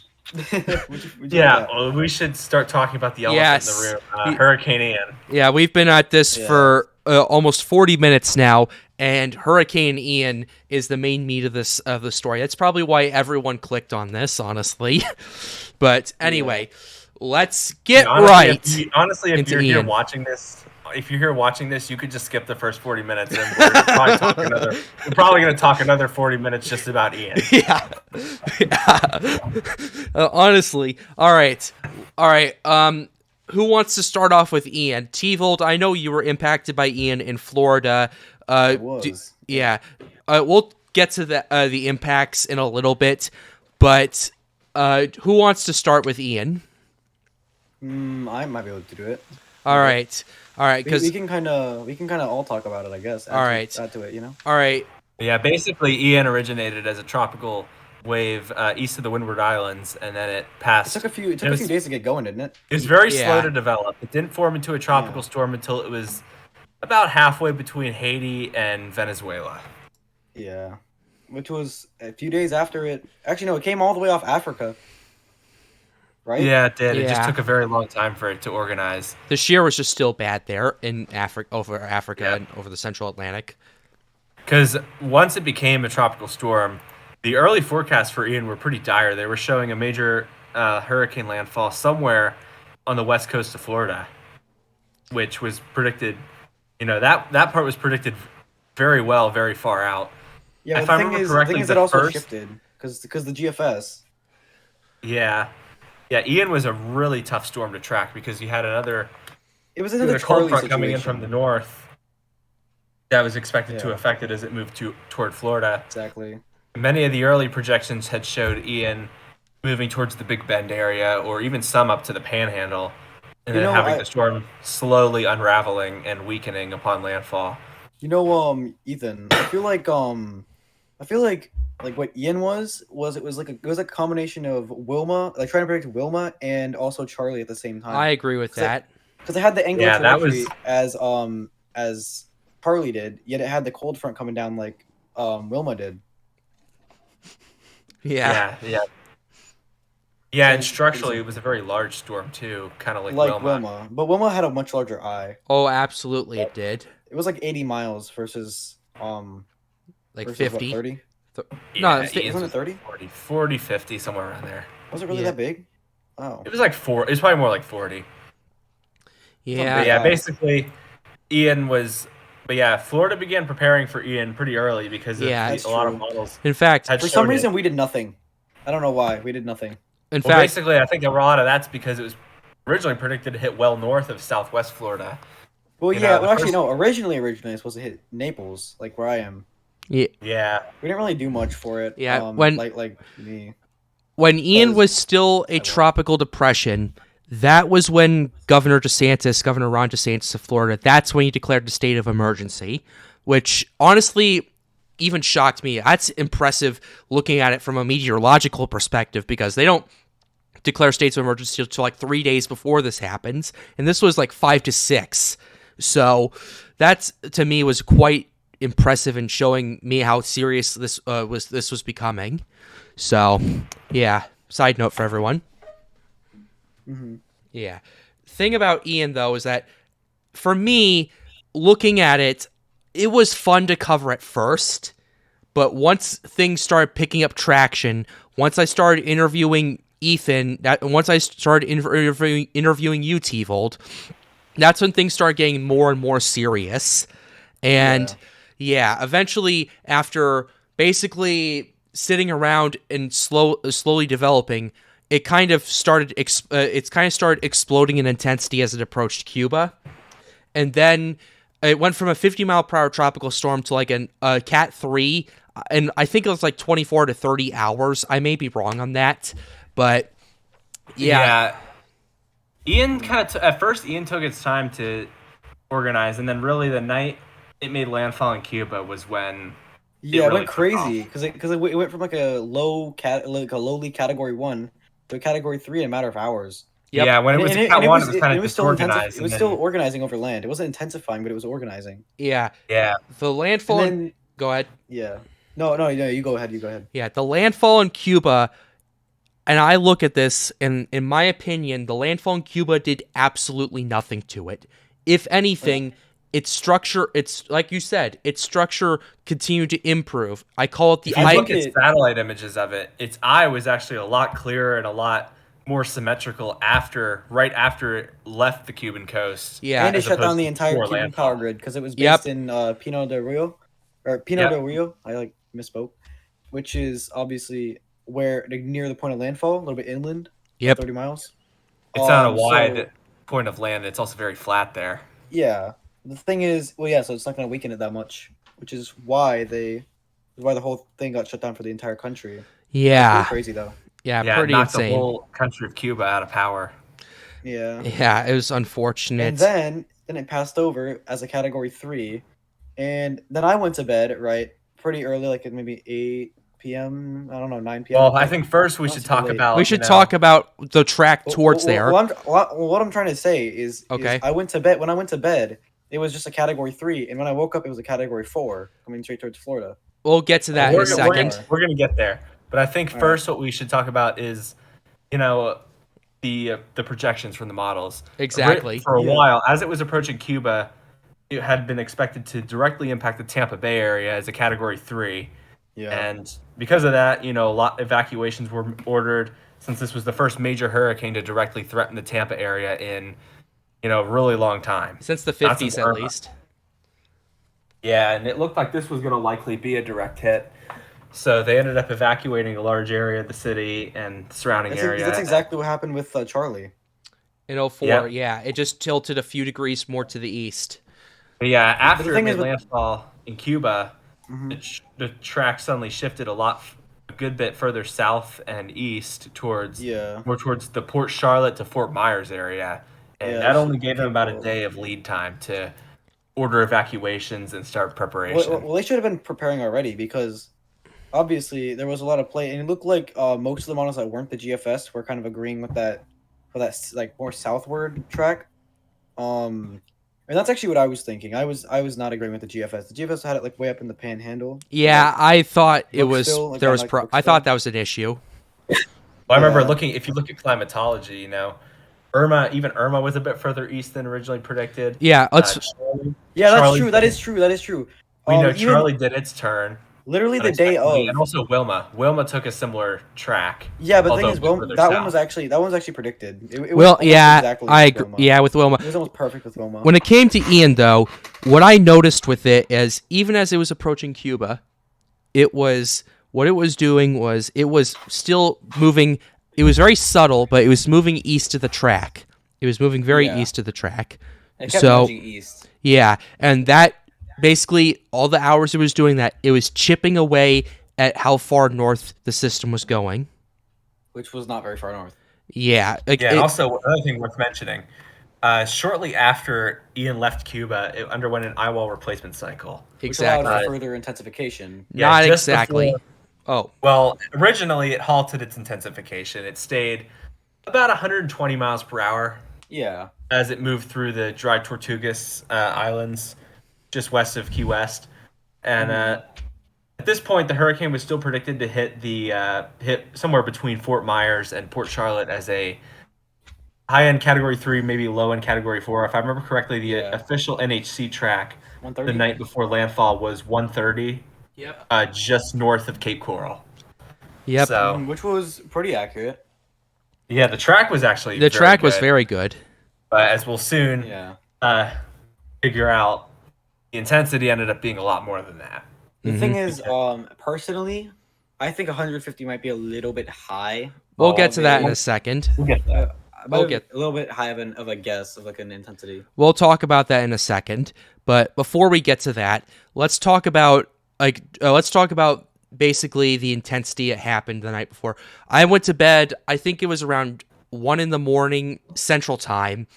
We should start talking about the elephant in the room. Hurricane Ian. Yeah, we've been at this for almost 40 minutes now, and Hurricane Ian is the main meat of the story. That's probably why everyone clicked on this, honestly. But anyway, let's get right. If you're here watching this, you could just skip the first 40 minutes, and we're probably going to talk another 40 minutes just about Ian. Yeah. Honestly, all right. Who wants to start off with Ian? Tvold, I know you were impacted by Ian in Florida. I was. We'll get to the impacts in a little bit, but who wants to start with Ian? I might be able to do it. All right, because we can kind of all talk about it, I guess. Add to it, you know. All right. Yeah, basically Ian originated as a tropical wave east of the Windward Islands, and then it It passed. took a few days to get going, didn't it? It was very Yeah. slow to develop. It didn't form into a tropical storm until it was about halfway between Haiti and Venezuela. Yeah, which was a few days after it. Actually, no, it came all the way off Africa. Right? Yeah, it did. It just Yeah. took a very long time for it to organize. The shear was just still bad there in over Africa Yeah. and over the Central Atlantic. Because once it became a tropical storm, the early forecasts for Ian were pretty dire. They were showing a major hurricane landfall somewhere on the west coast of Florida, which was predicted. That part was predicted very well, very far out. Yeah, If but I the remember thing correctly, is the it also first- shifted because the GFS. Yeah, Ian was a really tough storm to track because you had another It was you had another a cold Charlie front situation. coming in from the north that was expected to Yeah. affect it as it moved toward Florida. Exactly. Many of the early projections had showed Ian moving towards the Big Bend area, or even some up to the Panhandle, and then having the storm slowly unraveling and weakening upon landfall. Ethan, I feel like what Ian was a combination of Wilma, like trying to predict Wilma and also Charlie at the same time. I agree with that. Because it had the angular Yeah, that trajectory was- as Charlie did, yet it had the cold front coming down like Wilma did. Yeah. Yeah, and structurally it was a very large storm too, kind of like Wilma. But Wilma had a much larger eye. Oh, absolutely, it did. It was like 80 miles versus Like versus 50. what, 30? No, Ian's Wasn't it was 30? 40, 50, somewhere around there. Was it really Yeah. that big? Oh. It was like 4. It was probably more like 40. Yeah. But yeah, basically, Ian was. But yeah, Florida began preparing for Ian pretty early because of Yeah, that's a lot of true. models. In fact, had For some shown it. reason, we did nothing. I don't know why. We did nothing. in Well, fact, basically, I think a lot of that's because it was originally predicted to hit well north of Southwest Florida. Well, You yeah. know, the Well, actually, first- no. Originally, it was supposed to hit Naples, like where I am. yeah, Yeah, We didn't really do much for it. Yeah, when- like me. when Ian Because- was still a tropical depression, that was when Governor Ron DeSantis of Florida, that's when he declared the state of emergency, which honestly even shocked me. That's impressive looking at it from a meteorological perspective because they don't declare states of emergency until like 3 days before this happens, and this was like 5 to 6. So that's, to me, was quite impressive in showing me how serious this was becoming. So, yeah. Side note for everyone. Mm-hmm. Yeah. Thing about Ian, though, is that for me, looking at it, it was fun to cover at first, but once things started picking up traction, once I started interviewing Ethan, once I started interviewing you, Tvold, that's when things started getting more and more serious. And yeah, eventually, after basically sitting around and slowly developing, it kind of started exploding in intensity as it approached Cuba, and then it went from a 50-mile-per-hour tropical storm to like a Cat 3, and I think it was like 24 to 30 hours. I may be wrong on that, but yeah. Ian at first Ian took its time to organize, and then really the night it made landfall in Cuba was when Yeah, it really went took crazy because it went from like a lowly category 1 to a category 3 in a matter of hours. Yep. Yeah, when it was And a Cat 1, it was kind of still disorganized. It was still organizing over land. It wasn't intensifying, but it was organizing. Yeah. Yeah. The landfall. And then, Go ahead. yeah. No, you go ahead. You go ahead. Yeah, the landfall in Cuba, and I look at this, and in my opinion, the landfall in Cuba did absolutely nothing to it. If anything, its structure, like you said, its structure continued to improve. I call it the If you eye. look at satellite images of it, its eye was actually a lot clearer and a lot more symmetrical right after it left the Cuban coast. Yeah, And it as shut down opposed the to entire before Cuban landfall. power grid because it was Yep. based in Pino del Rio. I misspoke, which is obviously where near the point of landfall, a little bit inland. Yep. 30 miles. It's not a So- wide point of land. It's also very flat there. Yeah. The thing is, so it's not going to weaken it that much, which is why the whole thing got shut down for the entire country. Yeah, Pretty crazy though. yeah, Yeah, it pretty knocked insane. the whole country of Cuba out of power. Yeah. Yeah, it was unfortunate. And then it passed over as a category 3, and then I went to bed pretty early, like at maybe p.m. I don't know, 9 p.m. Well, I think first we Not should super talk late. about. We should talk about the track towards there. What I'm trying to say is Okay. I went to bed. When I went to bed, it was just a Category 3, and when I woke up, it was a Category 4 coming straight towards Florida. We'll get to that in a second. We're gonna get there, but I think All first what we should talk about is, the projections from the models. Exactly. For a while, as it was approaching Cuba, it had been expected to directly impact the Tampa Bay area as a Category 3. Yeah. And because of that, a lot of evacuations were ordered since this was the first major hurricane to directly threaten the Tampa area in, a really long time. Since the Not 50s, since at Irma. least. Yeah, and it looked like this was going to likely be a direct hit. So they ended up evacuating a large area of the city and surrounding area. That's exactly what happened with Charlie. In 04, Yep. yeah. It just tilted a few degrees more to the east. But yeah, after the it thing made is with- landfall in Cuba, Mhm. the track suddenly shifted a good bit further south and east more towards the Port Charlotte to Fort Myers area. And Yeah, that so only gave them about a people- day of lead time to order evacuations and start preparation. Well, they should have been preparing already because obviously there was a lot of play, and it looked like most of the models that weren't the GFS were kind of agreeing with that for that like more southward track. And that's actually what I was thinking. I was not agreeing with the GFS. The GFS had it like way up in the Panhandle. Yeah, I thought it was Brooksville, like there that, was like I Brooksville. thought that was an issue. Well, I remember Yeah. if you look at climatology, Irma was a bit further east than originally predicted. Yeah, let's Charlie, Yeah, that's Charlie true. That did- is true. That is true. We know Even Charlie did its turn. literally the day unexpectedly, of. and also Wilma took a similar track. Yeah, but the thing although is, Wilma, further that south. one was actually predicted. It was well, almost yeah, exactly I like agree. Wilma. Yeah, with Wilma. It was almost perfect with Wilma. When it came to Ian, though, what I noticed with it is even as it was approaching Cuba, it was still moving. It was very subtle, but it was moving east of the track. It was moving very Yeah. east of the track. It kept So nudging east. yeah, and that basically all the hours it was doing that, it was chipping away at how far north the system was going. Which was not very far north. Yeah, like Yeah, and also another thing worth mentioning, shortly after Ian left Cuba, it underwent an eyewall replacement cycle. Which allowed exactly. for further intensification. Yeah, Not just exactly. before- Oh, Well, originally it halted its intensification. It stayed about 120 miles per hour Yeah. as it moved through the dry Tortugas Islands, just west of Key West. And at this point, the hurricane was still predicted to hit somewhere between Fort Myers and Port Charlotte as a high-end Category 3, maybe low-end Category 4. If I remember correctly, the Yeah. official NHC track 130. the night before landfall was 130, yep. just north of Cape Coral. Yep. So, Which was pretty accurate. yeah, the track was actually The track was good. very good. But as we'll soon Yeah. figure out, the intensity ended up being a lot more than that. The thing is, personally, I think 150 might be a little bit high. We'll get to that in maybe. a second. We'll get that. We'll get- a little bit high of a guess of like an intensity. We'll talk about that in a second. But before we get to that, let's talk about basically the intensity that happened the night before. I went to bed, I think it was around 1 a.m. Central Time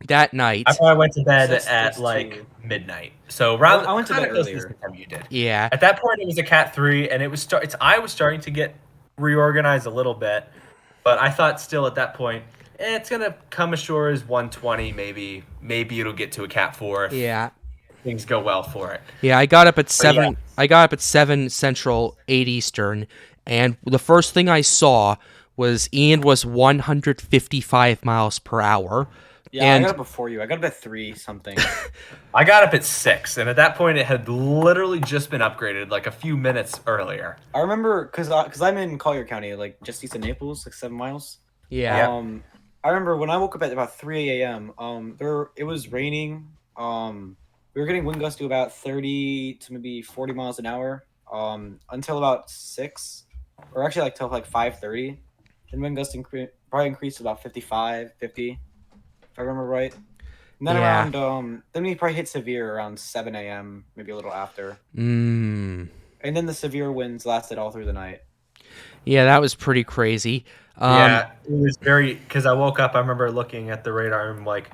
that night. I probably went to bed That's at like too- midnight. So around I went to kinda bed close to earlier. the time you did. Yeah. At that point, it was a Cat 3, and it was I was starting to get reorganized a little bit, but I thought still at that point, it's gonna come ashore as 120, maybe it'll get to a Cat 4 if Yeah. things go well for it. Yeah, I got up at 7. yeah. I got up at 7 Central, 8 Eastern, and the first thing I saw was Ian was 155 miles per hour. Yeah, And- I got up before you. I got up at 3 something. I got up at 6, and at that point, it had literally just been upgraded like a few minutes earlier. I remember because I'm in Collier County, like just east of Naples, like 7 miles. Yeah. I remember when I woke up at about 3 a.m. It was raining. We were getting wind gusts to about 30 to maybe 40 miles an hour. Until about 6, or actually like till like 5:30. Then wind gusts probably increased to about 55, 50, if I remember right. And then Yeah. around then we probably hit severe around 7 a.m. maybe a little after. Mm. And then the severe winds lasted all through the night. Yeah, that was pretty crazy. Yeah, it was because I woke up, I remember looking at the radar and I'm like,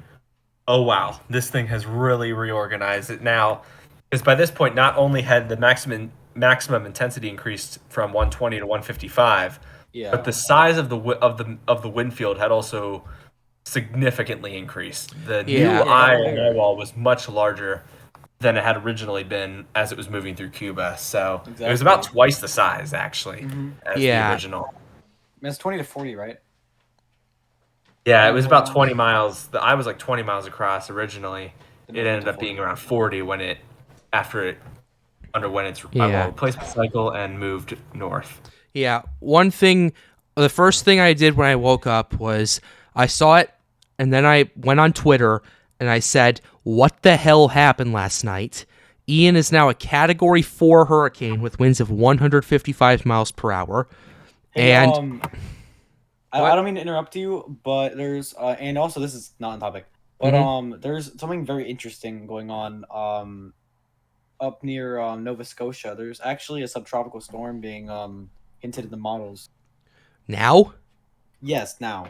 oh wow, this thing has really reorganized it now. Because by this point, not only had the maximum maximum intensity increased from 120 to 155. Yeah. But the size of the wind field had also significantly increased. The new Yeah. eye Yeah, on the wall was much larger than it had originally been as it was moving through Cuba. So it was about Exactly. twice the size actually as the Yeah. original. It's 20 to 40, right? Yeah, it Oh, was hold about on. 20 miles. The eye was like 20 miles across originally. Then It it went ended to up being 40. around 40 when it after it underwent its Yeah. replacement cycle and moved north. Yeah. One thing, the first thing I did when I woke up was I saw it, and then I went on Twitter and I said, "What the hell happened last night?" Ian is now a Category 4 hurricane with winds of 155 miles per hour. Hey, And I don't mean to interrupt you, but there's and also this is not on topic, but there's something very interesting going on up near Nova Scotia. There's actually a subtropical storm being hinted in the models. now Yes, now.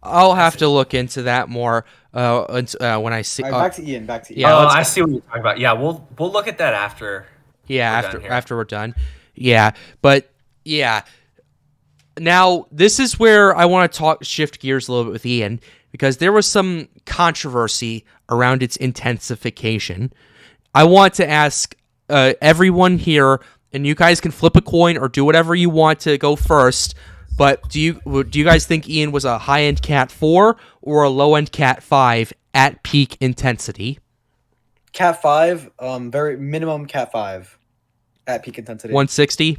I'll have to look into that more when I see. All right, back to Ian. Back to Ian. Yeah, Oh, let's I see what you're talking about. Yeah, we'll look at that after. Yeah, we're done here. after we're done. Yeah, but yeah. Now this is where I want to shift gears a little bit with Ian because there was some controversy around its intensification. I want to ask everyone here, and you guys can flip a coin or do whatever you want to go first. But do you guys think Ian was a high end Cat 4 or a low end Cat 5 at peak intensity? Cat 5, very minimum Cat 5 at peak intensity. 160?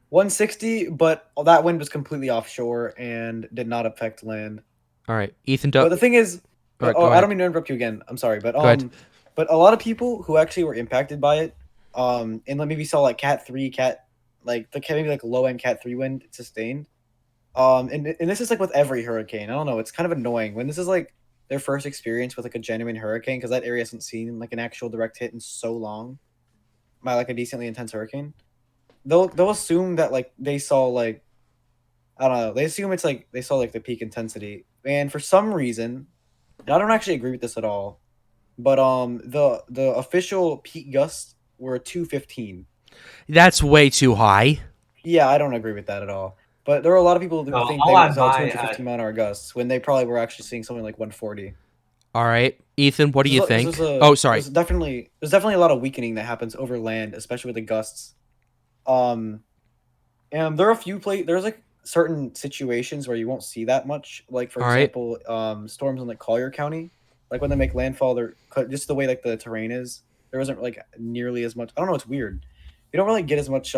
160, but that wind was completely offshore and did not affect land. All right, Ethan. But the thing is, Right, I don't mean to interrupt you again. I'm sorry, but but a lot of people who actually were impacted by it, and maybe saw like Cat 3, maybe like low end Cat 3 wind sustained. And this is like with every hurricane. I don't know. It's kind of annoying when this is like their first experience with like a genuine hurricane because that area hasn't seen like an actual direct hit in so long by like a decently intense hurricane. They'll assume that like they saw like I don't know. They assume it's like they saw like the peak intensity, and for some reason, and I don't actually agree with this at all. But the official peak gusts were 215. That's way too high. Yeah, I don't agree with that at all. But there are a lot of people who think they saw 250 mile an hour gusts when they probably were actually seeing something like 140. All right, Ethan, what do you think? Sorry. There's definitely a lot of weakening that happens over land, especially with the gusts. And there are a few there's like certain situations where you won't see that much. Like for example, storms in like Collier County, like when they make landfall, they're just the way like the terrain is. There isn't like nearly as much. I don't know. It's weird. You don't really get as much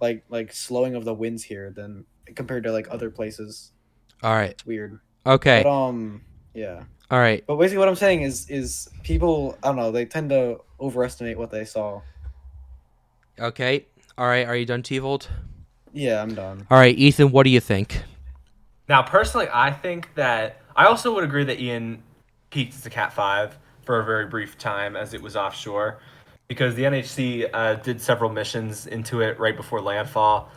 like slowing of the winds here than compared to like other places. All right. It's weird. Okay. But yeah. All right. But basically, what I'm saying is people, I don't know, they tend to overestimate what they saw. Okay. All right. Are you done, Tvold? Yeah, I'm done. All right, Ethan, what do you think? Now, personally, I think that I also would agree that Ian peaked as a Cat 5 for a very brief time as it was offshore, because the NHC did several missions into it right before landfall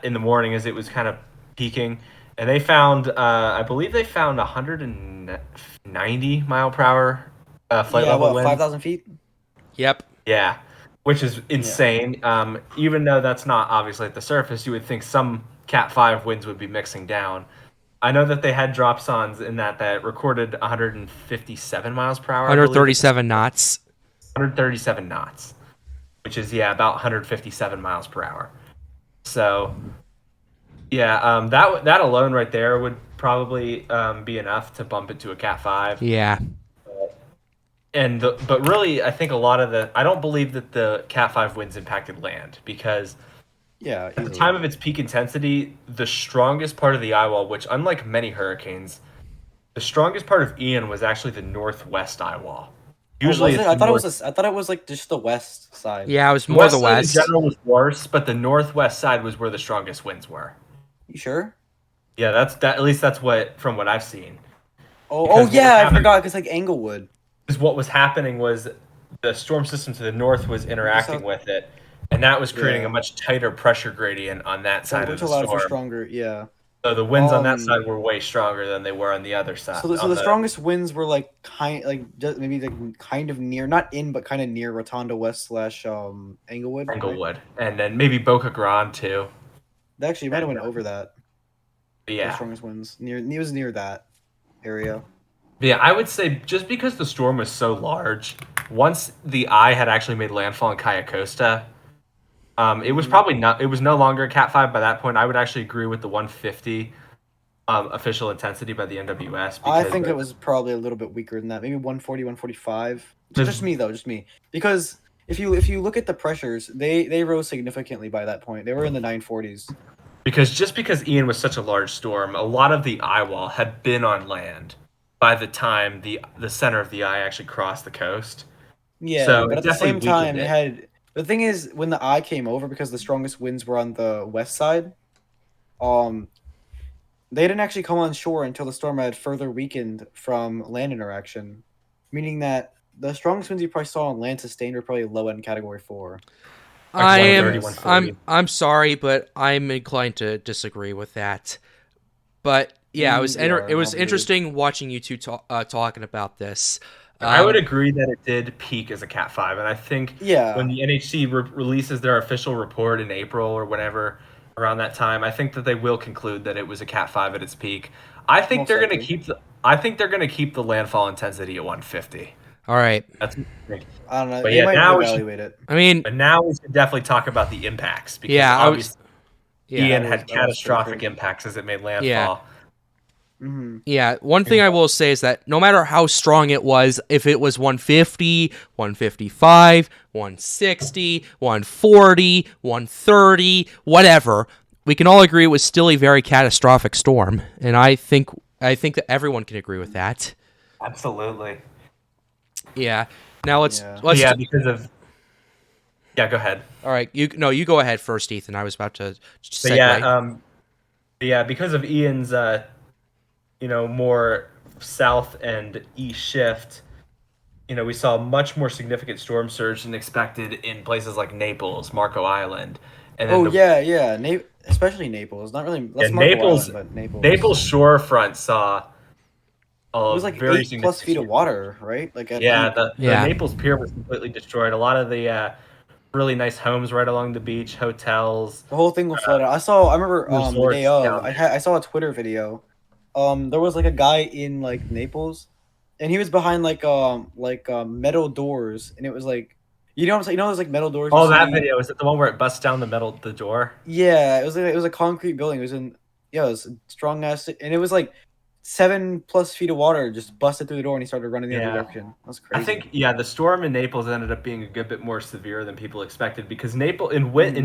in the morning as it was kind of peaking, and they found, I believe they found 190 mile per hour flight level wind. 5,000 feet? Yep. Yeah, which is insane. Yeah. Even though that's not obviously at the surface, you would think some Cat 5 winds would be mixing down. I know that they had dropsons in that recorded 157 miles per hour. 137 knots. 137 knots, which is, about 157 miles per hour. So, that alone right there would probably be enough to bump it to a Cat 5. Yeah. But really, I think a lot of I don't believe that the Cat 5 winds impacted land, because at the time of its peak intensity, the strongest part of the eye wall, which unlike many hurricanes, the strongest part of Ian was actually the northwest eye wall. Usually, I thought it was like just the west side. Yeah, it was more the west. Side in general was worse, but the northwest side was where the strongest winds were. You sure? Yeah, at least that's from what I've seen. I forgot, because like Englewood. Because what was happening was the storm system to the north was interacting with it, and that was creating a much tighter pressure gradient on that side of the storm. For stronger, yeah. So the winds on that side were way stronger than they were on the other side. So the strongest winds were like maybe like kind of near, not in, but kind of near Rotonda West / Englewood. Englewood, right? And then maybe Boca Grande too. They actually might have went over that. Yeah, the strongest winds it was near that area. Yeah, I would say just because the storm was so large, once the eye had actually made landfall in Cayo Costa, it was probably not. It was no longer a Cat 5 by that point. I would actually agree with the 150 official intensity by the NWS. I think it was probably a little bit weaker than that. Maybe 140, 145. Just me though, just me. Because if you look at the pressures, they rose significantly by that point. They were in the 940s. Because Ian was such a large storm, a lot of the eye wall had been on land by the time the center of the eye actually crossed the coast. Yeah, so but at the same time, it had. The thing is, when the eye came over, because the strongest winds were on the west side, they didn't actually come on shore until the storm had further weakened from land interaction, meaning that the strongest winds you probably saw on land sustained were probably low end Category 4. I'm sorry, but I'm inclined to disagree with that. But yeah, it was interesting watching you two talking about this. I would agree that it did peak as a Cat 5, and I think when the NHC releases their official report in April or whenever around that time, I think that they will conclude that it was a Cat 5 at its peak. I think they're going to keep the landfall intensity at 150. All right. I don't know. But they might evaluate it. I mean, but now we should definitely talk about the impacts because obviously Ian had catastrophic impacts as it made landfall. Yeah. Mm-hmm. Yeah, one thing I will say is that no matter how strong it was, if it was 150, 155, 160, 140, 130, whatever, we can all agree it was still a very catastrophic storm, and I think that everyone can agree with that. Absolutely. Yeah. Now let's because of go ahead. All right, you go ahead first, Ethan. I was about to segue. Because of Ian's more south and east shift, we saw a much more significant storm surge than expected in places like Naples, Marco Island. And then especially Naples. Not really. Naples, Island, but Naples. Naples shorefront saw it was like 8+ feet of water, right? Like the Naples Pier was completely destroyed. A lot of the really nice homes right along the beach, hotels. The whole thing was flooded. I remember the day of. I saw a Twitter video. There was like a guy in like Naples, and he was behind like metal doors, and it was like, you know what I'm saying? There's like metal doors. Oh, that video, is it the one where it busts down the door? Yeah, it was a concrete building. It was strong ass, and it was like 7+ feet of water just busted through the door, and he started running the other direction. That's crazy. I think the storm in Naples ended up being a good bit more severe than people expected because in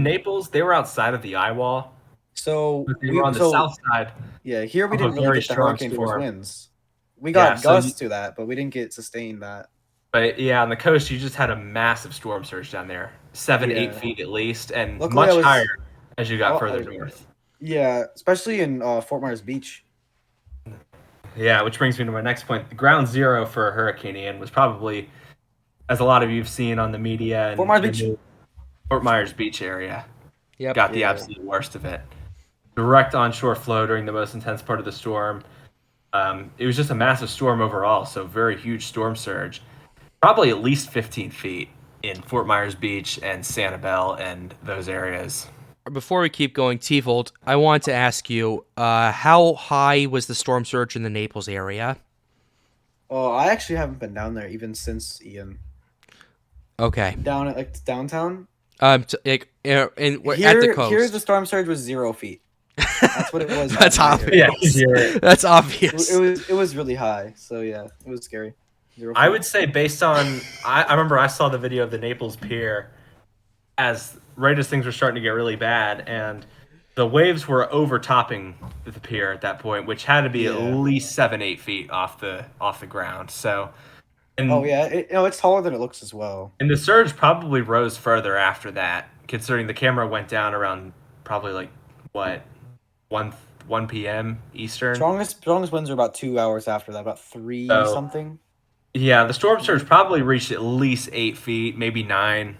Naples they were outside of the eye wall. So they were on the south side. Yeah, here we didn't really get the hurricane force winds. We got gusts to that, but we didn't get sustained that. But on the coast, you just had a massive storm surge down there, 7-8 feet at least, and luckily much higher as you got further north. Yeah, especially in Fort Myers Beach. Yeah, which brings me to my next point. The ground zero for Hurricane Ian was probably, as a lot of you've seen on the media, and Fort Myers Beach area. Got the absolute worst of it. Direct onshore flow during the most intense part of the storm. It was just a massive storm overall, so very huge storm surge. Probably at least 15 feet in Fort Myers Beach and Sanibel and those areas. Before we keep going, Tvold, I want to ask you, how high was the storm surge in the Naples area? Oh, I actually haven't been down there even since Ian. Okay. Down at downtown? At the coast. Here the storm surge was 0 feet. That's what it was. That's obvious. Yeah, that's obvious. It was really high, so yeah, it was scary. I would say based on I remember I saw the video of the Naples Pier as things were starting to get really bad, and the waves were overtopping the pier at that point, which had to be at least 7-8 feet off the ground. So, it's taller than it looks as well. And the surge probably rose further after that, considering the camera went down around probably like 1 p.m. Eastern. Strongest winds are about 2 hours after that, about 3 something. Yeah, the storm surge probably reached at least 8 feet, maybe 9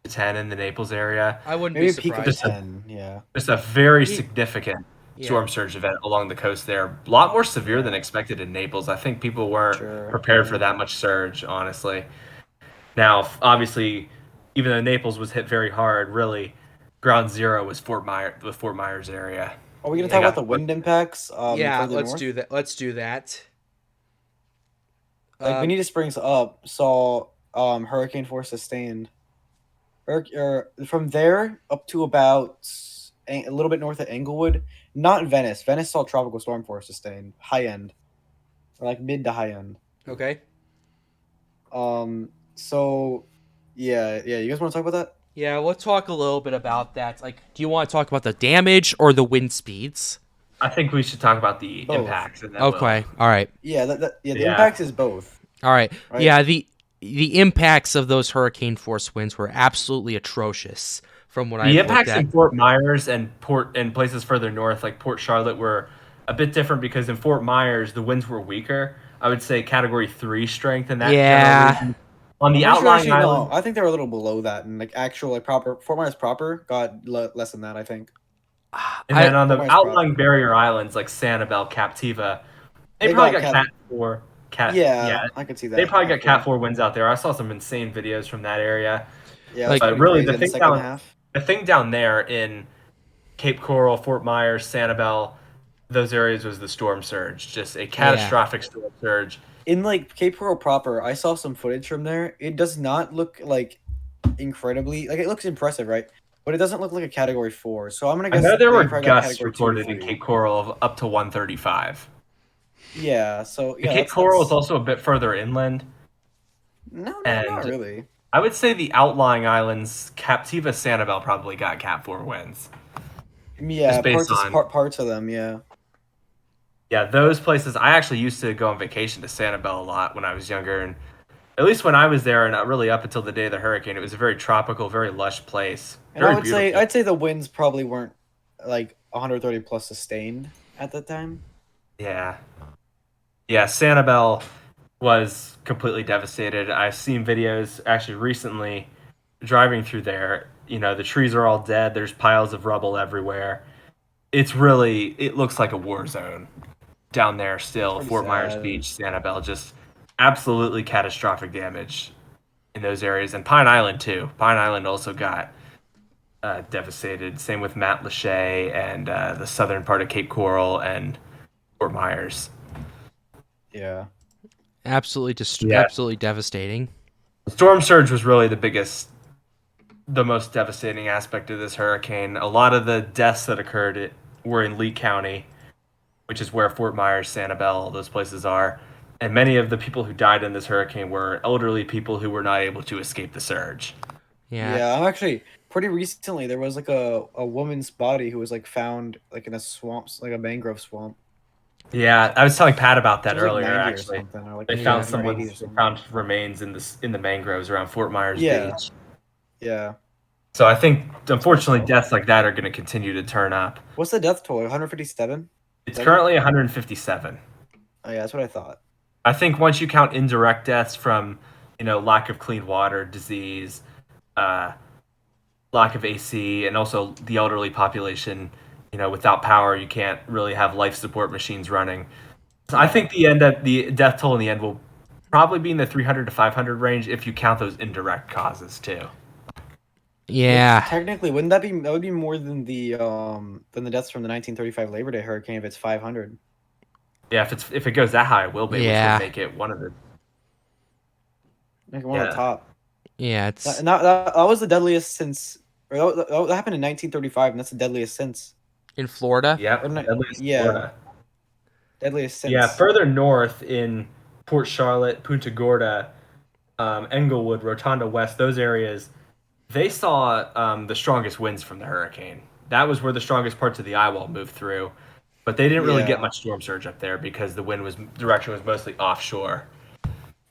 to 10 in the Naples area. I wouldn't be surprised. Peak of 10, Just a very significant storm surge event along the coast there. A lot more severe than expected in Naples. I think people weren't prepared for that much surge, honestly. Now, obviously, even though Naples was hit very hard, really, ground zero was the Fort Myers area. Are we going to talk about the wind impacts? Yeah, further let's north? do that. Let's do that. Like Bonita Springs up saw hurricane force sustained. From there up to about a little bit north of Englewood, not Venice. Venice saw tropical storm force sustained, high end, or like mid to high end. Okay. So, yeah. You guys want to talk about that? Yeah, we'll talk a little bit about that. Like, do you want to talk about the damage or the wind speeds? I think we should talk about the impacts. And okay. All right. Yeah. The impacts is both. All right. Yeah. The impacts of those hurricane force winds were absolutely atrocious. From what I looked at. The impacts in Fort Myers and places further north, like Port Charlotte, were a bit different because in Fort Myers the winds were weaker. I would say Category 3 strength in that. Yeah. On the outlying island, no, I think they were a little below that, and like actual like proper Fort Myers proper got less than that, I think. And then on the outlying barrier islands like Sanibel, Captiva, they probably got Cat 4. Yeah, I could see that. They probably got Cat 4 winds out there. I saw some insane videos from that area. Yeah, like, but really the thing down there in Cape Coral, Fort Myers, Sanibel, those areas was the storm surge, just a catastrophic storm surge. In like Cape Coral proper, I saw some footage from there. It does not look like incredibly it looks impressive, right? But it doesn't look like a Category 4. So I'm gonna guess. I know there were gusts recorded in Cape Coral of up to 135. Yeah, so Cape Coral is also a bit further inland. No, not really. I would say the outlying islands, Captiva, Sanibel probably got Cat 4 winds. Yeah, parts of them, yeah. Yeah, those places. I actually used to go on vacation to Sanibel a lot when I was younger, and at least when I was there, and really up until the day of the hurricane, it was a very tropical, very lush place. And I'd say the winds probably weren't like 130 plus sustained at that time. Yeah, Sanibel was completely devastated. I've seen videos actually recently driving through there. You know, the trees are all dead. There's piles of rubble everywhere. It looks like a war zone down there still. Fort Myers Beach, Sanibel, just absolutely catastrophic damage in those areas. And Pine Island too. Pine Island also got devastated. Same with Matlacha and the southern part of Cape Coral and Fort Myers. Yeah. Absolutely devastating. The storm surge was really the most devastating aspect of this hurricane. A lot of the deaths that occurred were in Lee County, which is where Fort Myers, Sanibel, those places are. And many of the people who died in this hurricane were elderly people who were not able to escape the surge. Yeah, I'm actually pretty recently there was like a woman's body who was like found like in a swamp, like a mangrove swamp. Yeah, I was telling Pat about that earlier. Actually, they found found remains in the mangroves around Fort Myers Beach. Yeah. So I think, unfortunately, deaths like that are going to continue to turn up. What's the death toll? 157. It's currently 157. Oh yeah, that's what I thought. I think once you count indirect deaths from, lack of clean water, disease, lack of AC, and also the elderly population. Without power, you can't really have life support machines running. So I think the death toll in the end will probably be in the 300 to 500 range if you count those indirect causes too. Yeah. Which, technically, that would be more than the deaths from the 1935 Labor Day hurricane if it's 500. Yeah, if it goes that high, it will be. Yeah. Which would make it one of the of the top. Yeah, that was the deadliest since. Or that happened in 1935, and that's the deadliest since. In Florida? Deadliest since. Yeah, further north in Port Charlotte, Punta Gorda, Englewood, Rotunda West, those areas, they saw the strongest winds from the hurricane. That was where the strongest parts of the eye wall moved through. But they didn't really get much storm surge up there because the direction was mostly offshore.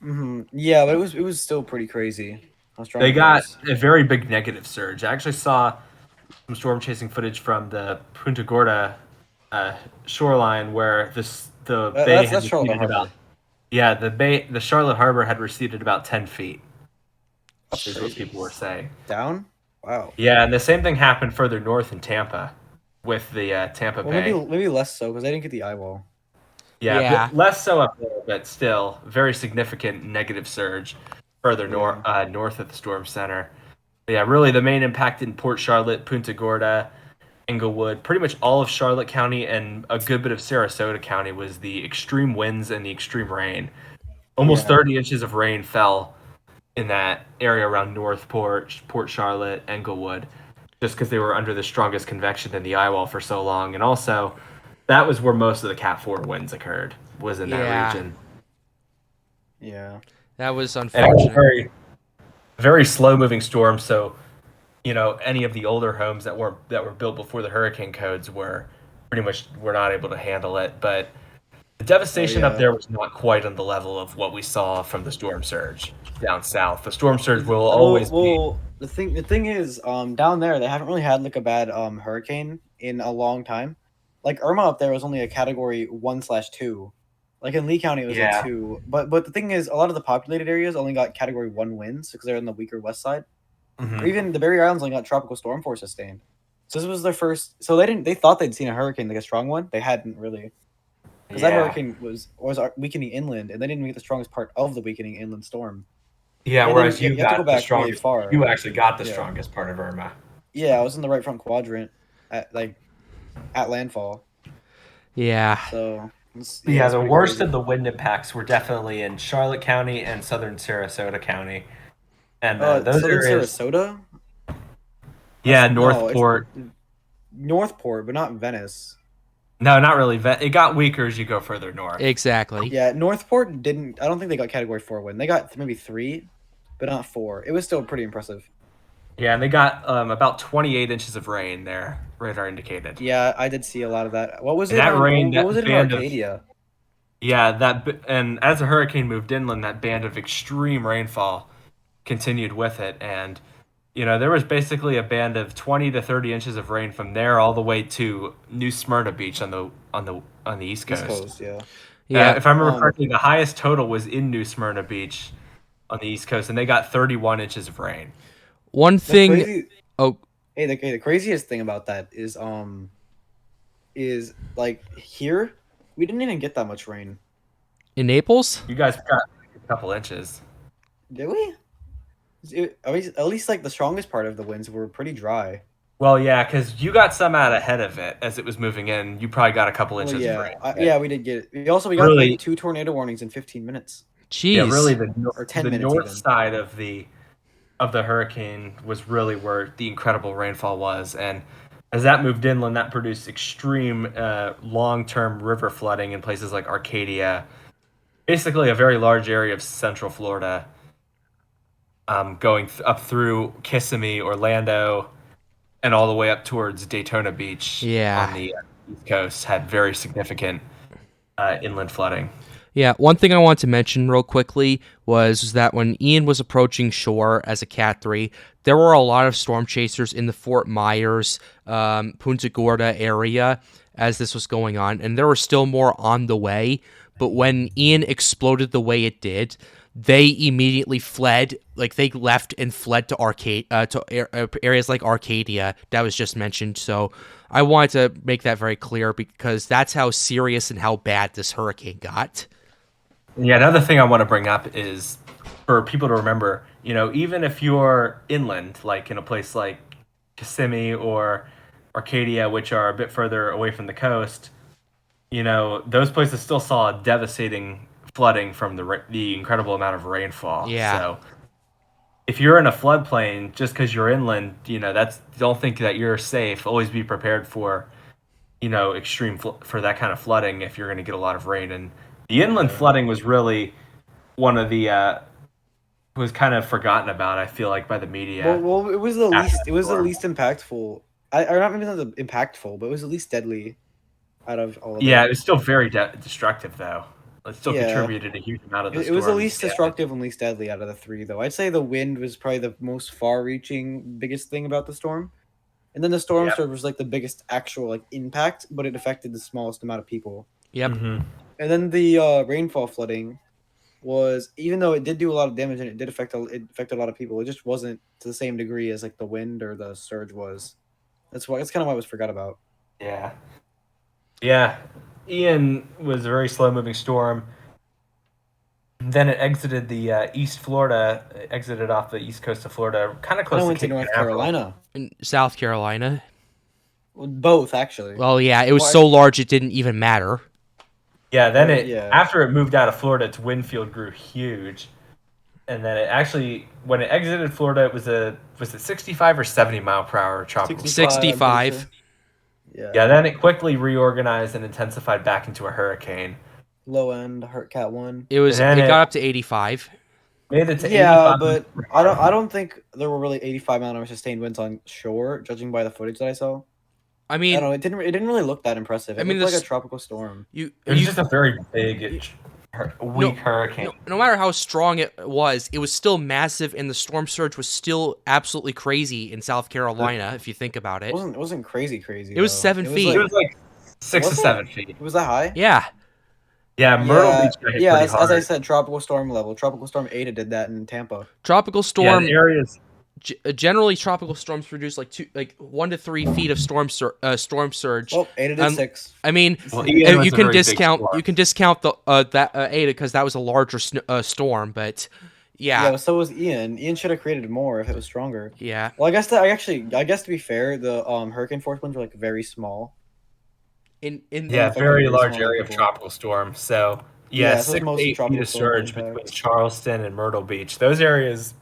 Mm-hmm. Yeah, but it was still pretty crazy how strong they got a very big negative surge. I actually saw some storm chasing footage from the Punta Gorda shoreline where the bay had receded about. Yeah, the Charlotte Harbor had receded about 10 feet. Is what people were saying. Down? Wow. Yeah, and the same thing happened further north in Tampa. with the Tampa Well, Bay. maybe less so because I didn't get the eyeball. Yeah, a Yeah. bit less so up there, but still very significant negative surge further north of the storm center. But yeah, really the main impact in Port Charlotte, Punta Gorda, Englewood, pretty much all of Charlotte County and a good bit of Sarasota County was the extreme winds and the extreme rain. Almost Yeah. 30 inches of rain fell in that area around Northport, Port Charlotte, Englewood, just because they were under the strongest convection in the eye wall for so long. And also, that was where most of the Cat 4 winds occurred, was in that Yeah. region. Yeah. That was And it was a unfortunate. very slow moving storm. So, any of the older homes that were built before the hurricane codes were not able to handle it. But the devastation up yeah. there was not quite on the level of what we saw from the storm surge down south. The storm surge will Well, always be. well, the thing is, down there they haven't really had like a bad hurricane in a long time. Like Irma up there was only a category 1/2. Like in Lee County, it was Yeah. a 2. But the thing is, a lot of the populated areas only got category 1 winds because they're on the weaker west side. Mhm. Or even the Berry Islands only got tropical storm force sustained. So this was their first. So they thought they'd seen a hurricane, like a strong one. They hadn't really, because that Yeah. hurricane was weakening inland, and they didn't get the strongest part of the weakening inland storm. Yeah, And whereas then you you have to got go the back really strongest. far. You actually got the Yeah. strongest part of Irma. Yeah, I was in the right front quadrant at landfall. Yeah. So The it's pretty worst crazy. of the wind impacts were definitely in Charlotte County and southern Sarasota County, and those Southern areas. Sarasota. Yeah, No, Northport. it's Northport, but not Venice. No, not really. It got weaker as you go further north. Exactly. Yeah, Northport didn't. I don't think they got category 4 wind. They got maybe 3, but not 4. It was still pretty impressive. Yeah, and they got about 28 inches of rain there, radar indicated. Yeah, I did see a lot of that. What was And it? that rain, What was it in band of- Arcadia? Yeah, and as the hurricane moved inland, that band of extreme rainfall continued with it, and there was basically a band of 20 to 30 inches of rain from there all the way to New Smyrna Beach on the East Coast. East Coast, yeah. Yeah. If I remember correctly, the highest total was in New Smyrna Beach on the East Coast, and they got 31 inches of rain. One The thing. crazy, Oh, the craziest thing about that is like here we didn't even get that much rain, in Naples? You guys got a couple inches. did we? At least like the strongest part of the winds were pretty dry. Well, yeah, because you got some out ahead of it as it was moving in. You probably got a couple Well, inches of rain. yeah, we did get it. We got Really- like 2 tornado warnings in 15 minutes. Jeez. Yeah, really, Or 10 the minutes north even. side of the hurricane was really where the incredible rainfall was, and as that moved inland, that produced extreme long-term river flooding in places like Arcadia, basically a very large area of Central Florida, going up through Kissimmee, Orlando, and all the way up towards Daytona Beach Yeah. on the East Coast, had very significant inland flooding. Yeah, one thing I want to mention real quickly was that when Ian was approaching shore as a Cat 3, there were a lot of storm chasers in the Fort Myers, Punta Gorda area as this was going on, and there were still more on the way. But when Ian exploded the way it did, they immediately fled. Like, they left and fled to areas like Arcadia that was just mentioned. So I wanted to make that very clear because that's how serious and how bad this hurricane got. Yeah, another thing I want to bring up is for people to remember, even if you're inland, like in a place like Kissimmee or Arcadia, which are a bit further away from the coast, those places still saw devastating flooding from the incredible amount of rainfall. Yeah. So if you're in a floodplain, just because you're inland, don't think that you're safe. Always be prepared for, extreme for that kind of flooding if you're going to get a lot of rain. And the inland flooding was really one of the was kind of forgotten about, I feel like, by the media. Well, it was the least. It was the storm. least impactful. Or not maybe not the impactful, but it was the least deadly out of all of Yeah, them. it was still very destructive, though. It still Yeah. contributed a huge amount of the It was the storm's least damage. destructive and least deadly out of the 3, though. I'd say the wind was probably the most far-reaching, biggest thing about the storm, and then the storm Yep. surge was like the biggest actual like impact, but it affected the smallest amount of people. Yep. Mhm. And then the rainfall flooding was, even though it did do a lot of damage and it affected a lot of people, it just wasn't to the same degree as like the wind or the surge was. That's kind of why it was forgot about. Yeah. Yeah. Ian was a very slow-moving storm. Then it exited the East Florida, exited off the east coast of Florida, kind of Then I close to went to Cape North Canaveral. Carolina. In South Carolina. Both, actually. Well, yeah, it was Well, so large it didn't even matter. Yeah, then yeah. after it moved out of Florida, its wind field grew huge. And then it actually, when it exited Florida, was it 65 or 70 mile per hour tropical? 65. 65. Yeah, then it quickly reorganized and intensified back into a hurricane. Low end, Cat 1. It was. And It then got it up to 85. made it to Yeah, 85. but I don't think there were really 85-mile-an-hour sustained winds on shore, jujing by the footage that I saw. I I mean, don't know. It didn't really look that impressive. It I mean, looked like this- a tropical storm. you It was you just a very big, weak hurricane. no matter how strong it was still massive, and the storm surge was still absolutely crazy in South Carolina. If you think about it, It wasn't crazy. It was though. 7 feet. It was like 6 Was to it? 7 feet. It was that high? yeah, Yeah, Myrtle Beach got hit yeah. pretty As hard. I said, tropical storm level. Tropical storm Ada did that in Tampa. tropical Yeah, storm. the areas. Generally, tropical storms produce like 1 to 3 feet of storm surge. Well, Ada did Um, 6. I mean, Well, Ian was you a can very big discount storm. the that Ada because that was a larger storm, but Yeah, yeah, but so was Ian. Ian should have created more if it was stronger. yeah. Well, I guess to be fair, the hurricane force winds were like very small. In Yeah, affected very very large small area of people. tropical storm. So Yeah, yeah, so 6 to mostly 8 feet tropical of storm surge impacts. between Charleston and Myrtle Beach. Those areas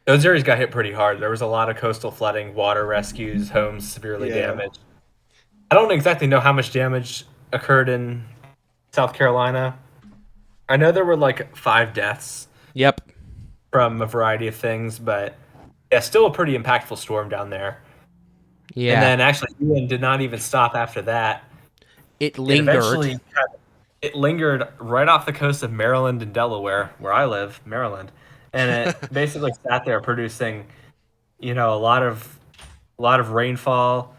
got hit pretty hard. There was a lot of coastal flooding, water rescues, homes severely Yeah. damaged. I don't exactly know how much damage occurred in South Carolina. I know there were like 5 deaths Yep. from a variety of things, but yeah, still a pretty impactful storm down there. Yeah. And then actually Ian did not even stop after that. it It lingered. eventually it lingered right off the coast of Maryland and Delaware, where I live, Maryland, and it basically sat there producing, a lot of rainfall,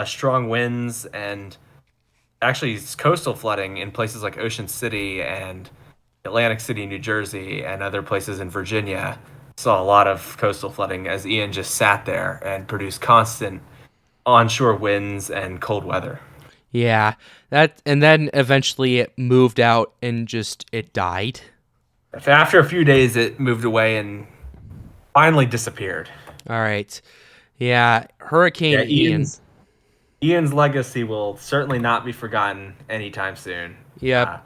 strong winds, and actually coastal flooding in places like Ocean City and Atlantic City, New Jersey, and other places in Virginia. Saw a lot of coastal flooding as Ian just sat there and produced constant onshore winds and cold weather. Yeah. And then eventually it moved out and it died. After a few days, it moved away and finally disappeared. All right. Yeah. Hurricane Ian. Ian's legacy will certainly not be forgotten anytime soon. Yep.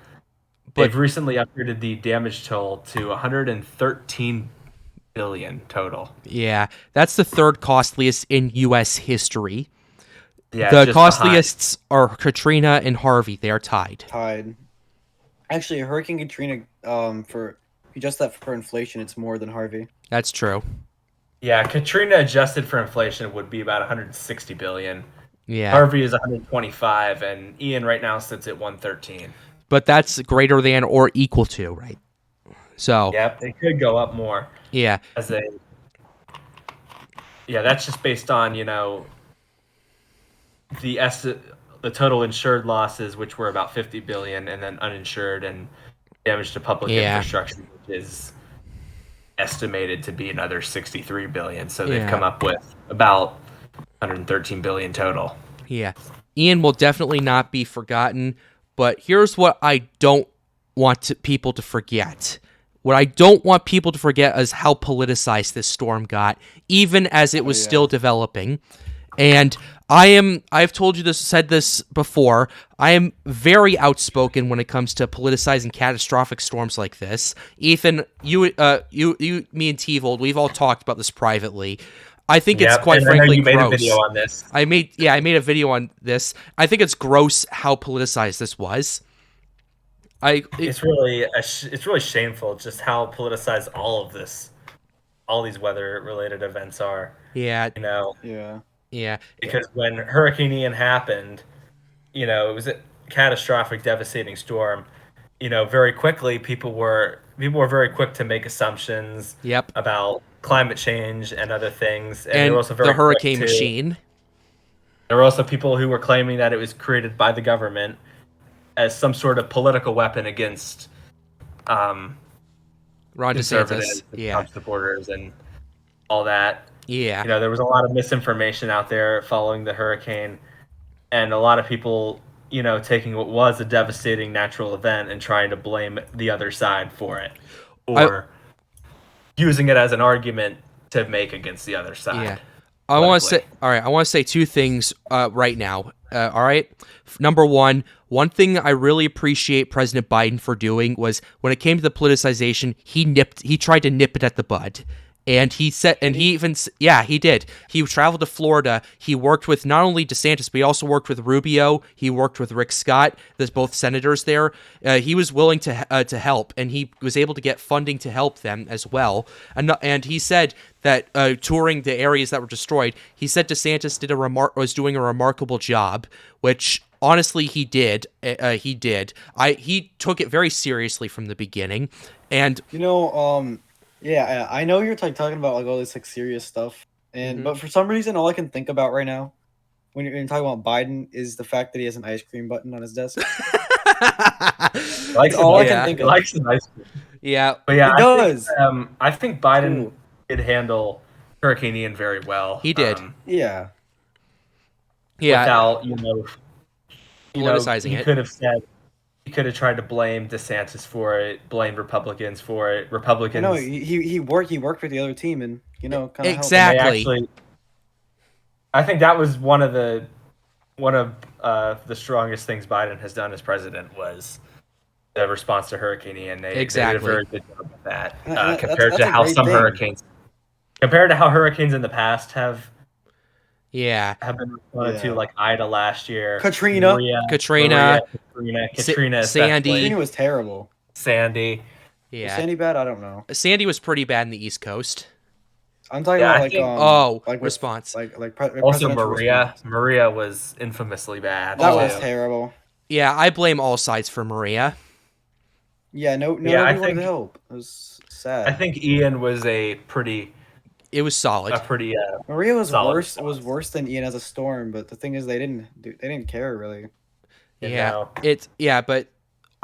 They've recently upgraded the damage toll to 113 billion total. Yeah. That's the third costliest in U.S. history. Yeah, The just costliest are Katrina and Harvey. They are tied. Actually, Hurricane Katrina, for just that for inflation, it's more than Harvey. That's true. Yeah, Katrina adjusted for inflation would be about 160 billion. Yeah. Harvey is 125, and Ian right now sits at 113. But that's greater than or equal to, right? So. Yep, it could go up more. Yeah. That's just based on, the total insured losses, which were about 50 billion, and then uninsured and damage to public infrastructure, which is estimated to be another 63 billion. So they've come up with about 113 billion total. Yeah. Ian will definitely not be forgotten, but here's what I don't want people to forget. What I don't want people to forget is how politicized this storm got, even as it was still developing. And I've told you this, said this before, I am very outspoken when it comes to politicizing catastrophic storms like this. Ethan, you, me and Tvold, we've all talked about this privately. I think it's quite frankly gross. I know you made a video on this. I made a video on this. I think it's gross how politicized this was. It's really shameful just how politicized all these weather related events are. Yeah. Yeah. Because when Hurricane Ian happened, it was a catastrophic, devastating storm. Very quickly people were very quick to make assumptions about climate change and other things. And they were also very the hurricane machine. There were also people who were claiming that it was created by the government as some sort of political weapon against Ron DeSantis, Trump supporters and all that. Yeah. There was a lot of misinformation out there following the hurricane. and a lot of people, taking what was a devastating natural event and trying to blame the other side for it, or using it as an argument to make against the other side. Yeah. I want to say, all right, I want to say two things right now. All right. Number one thing I really appreciate President Biden for doing was when it came to the politicization, he tried to nip it at the bud. And he did. He traveled to Florida. He worked with not only DeSantis, but he also worked with Rubio. He worked with Rick Scott. There's both senators there. He was willing to help, and he was able to get funding to help them as well. And he said that touring the areas that were destroyed, he said DeSantis was doing a remarkable job, which honestly he did. He took it very seriously from the beginning, and yeah, I know you're talking about all this serious stuff, but for some reason, all I can think about right now, when you're talking about Biden, is the fact that he has an ice cream button on his desk. That's all I can think of. He likes an ice cream. Yeah, but yeah, he does. I think Biden did handle Hurricane Ian very well. He did. Yeah. Without politicizing it. He could have tried to blame DeSantis for it, blame Republicans for it. Republicans. No, he worked with the other team, and kind of exactly. I think that was one of the strongest things Biden has done as president was the response to Hurricane Ian. They did a very good job with that compared to how hurricanes in the past have been responded to, like Ida last year, Katrina, Sandy. Katrina was terrible. Sandy. Yeah. Was Sandy bad? I don't know. Sandy was pretty bad in the East Coast. I'm talking about response. Also Maria. Response. Maria was infamously bad. That was terrible. Yeah, I blame all sides for Maria. Yeah, nobody wanted to help. It was sad. I think Ian was it was solid. Maria was worse. It was worse than Ian as a storm, but the thing is, they didn't care really. But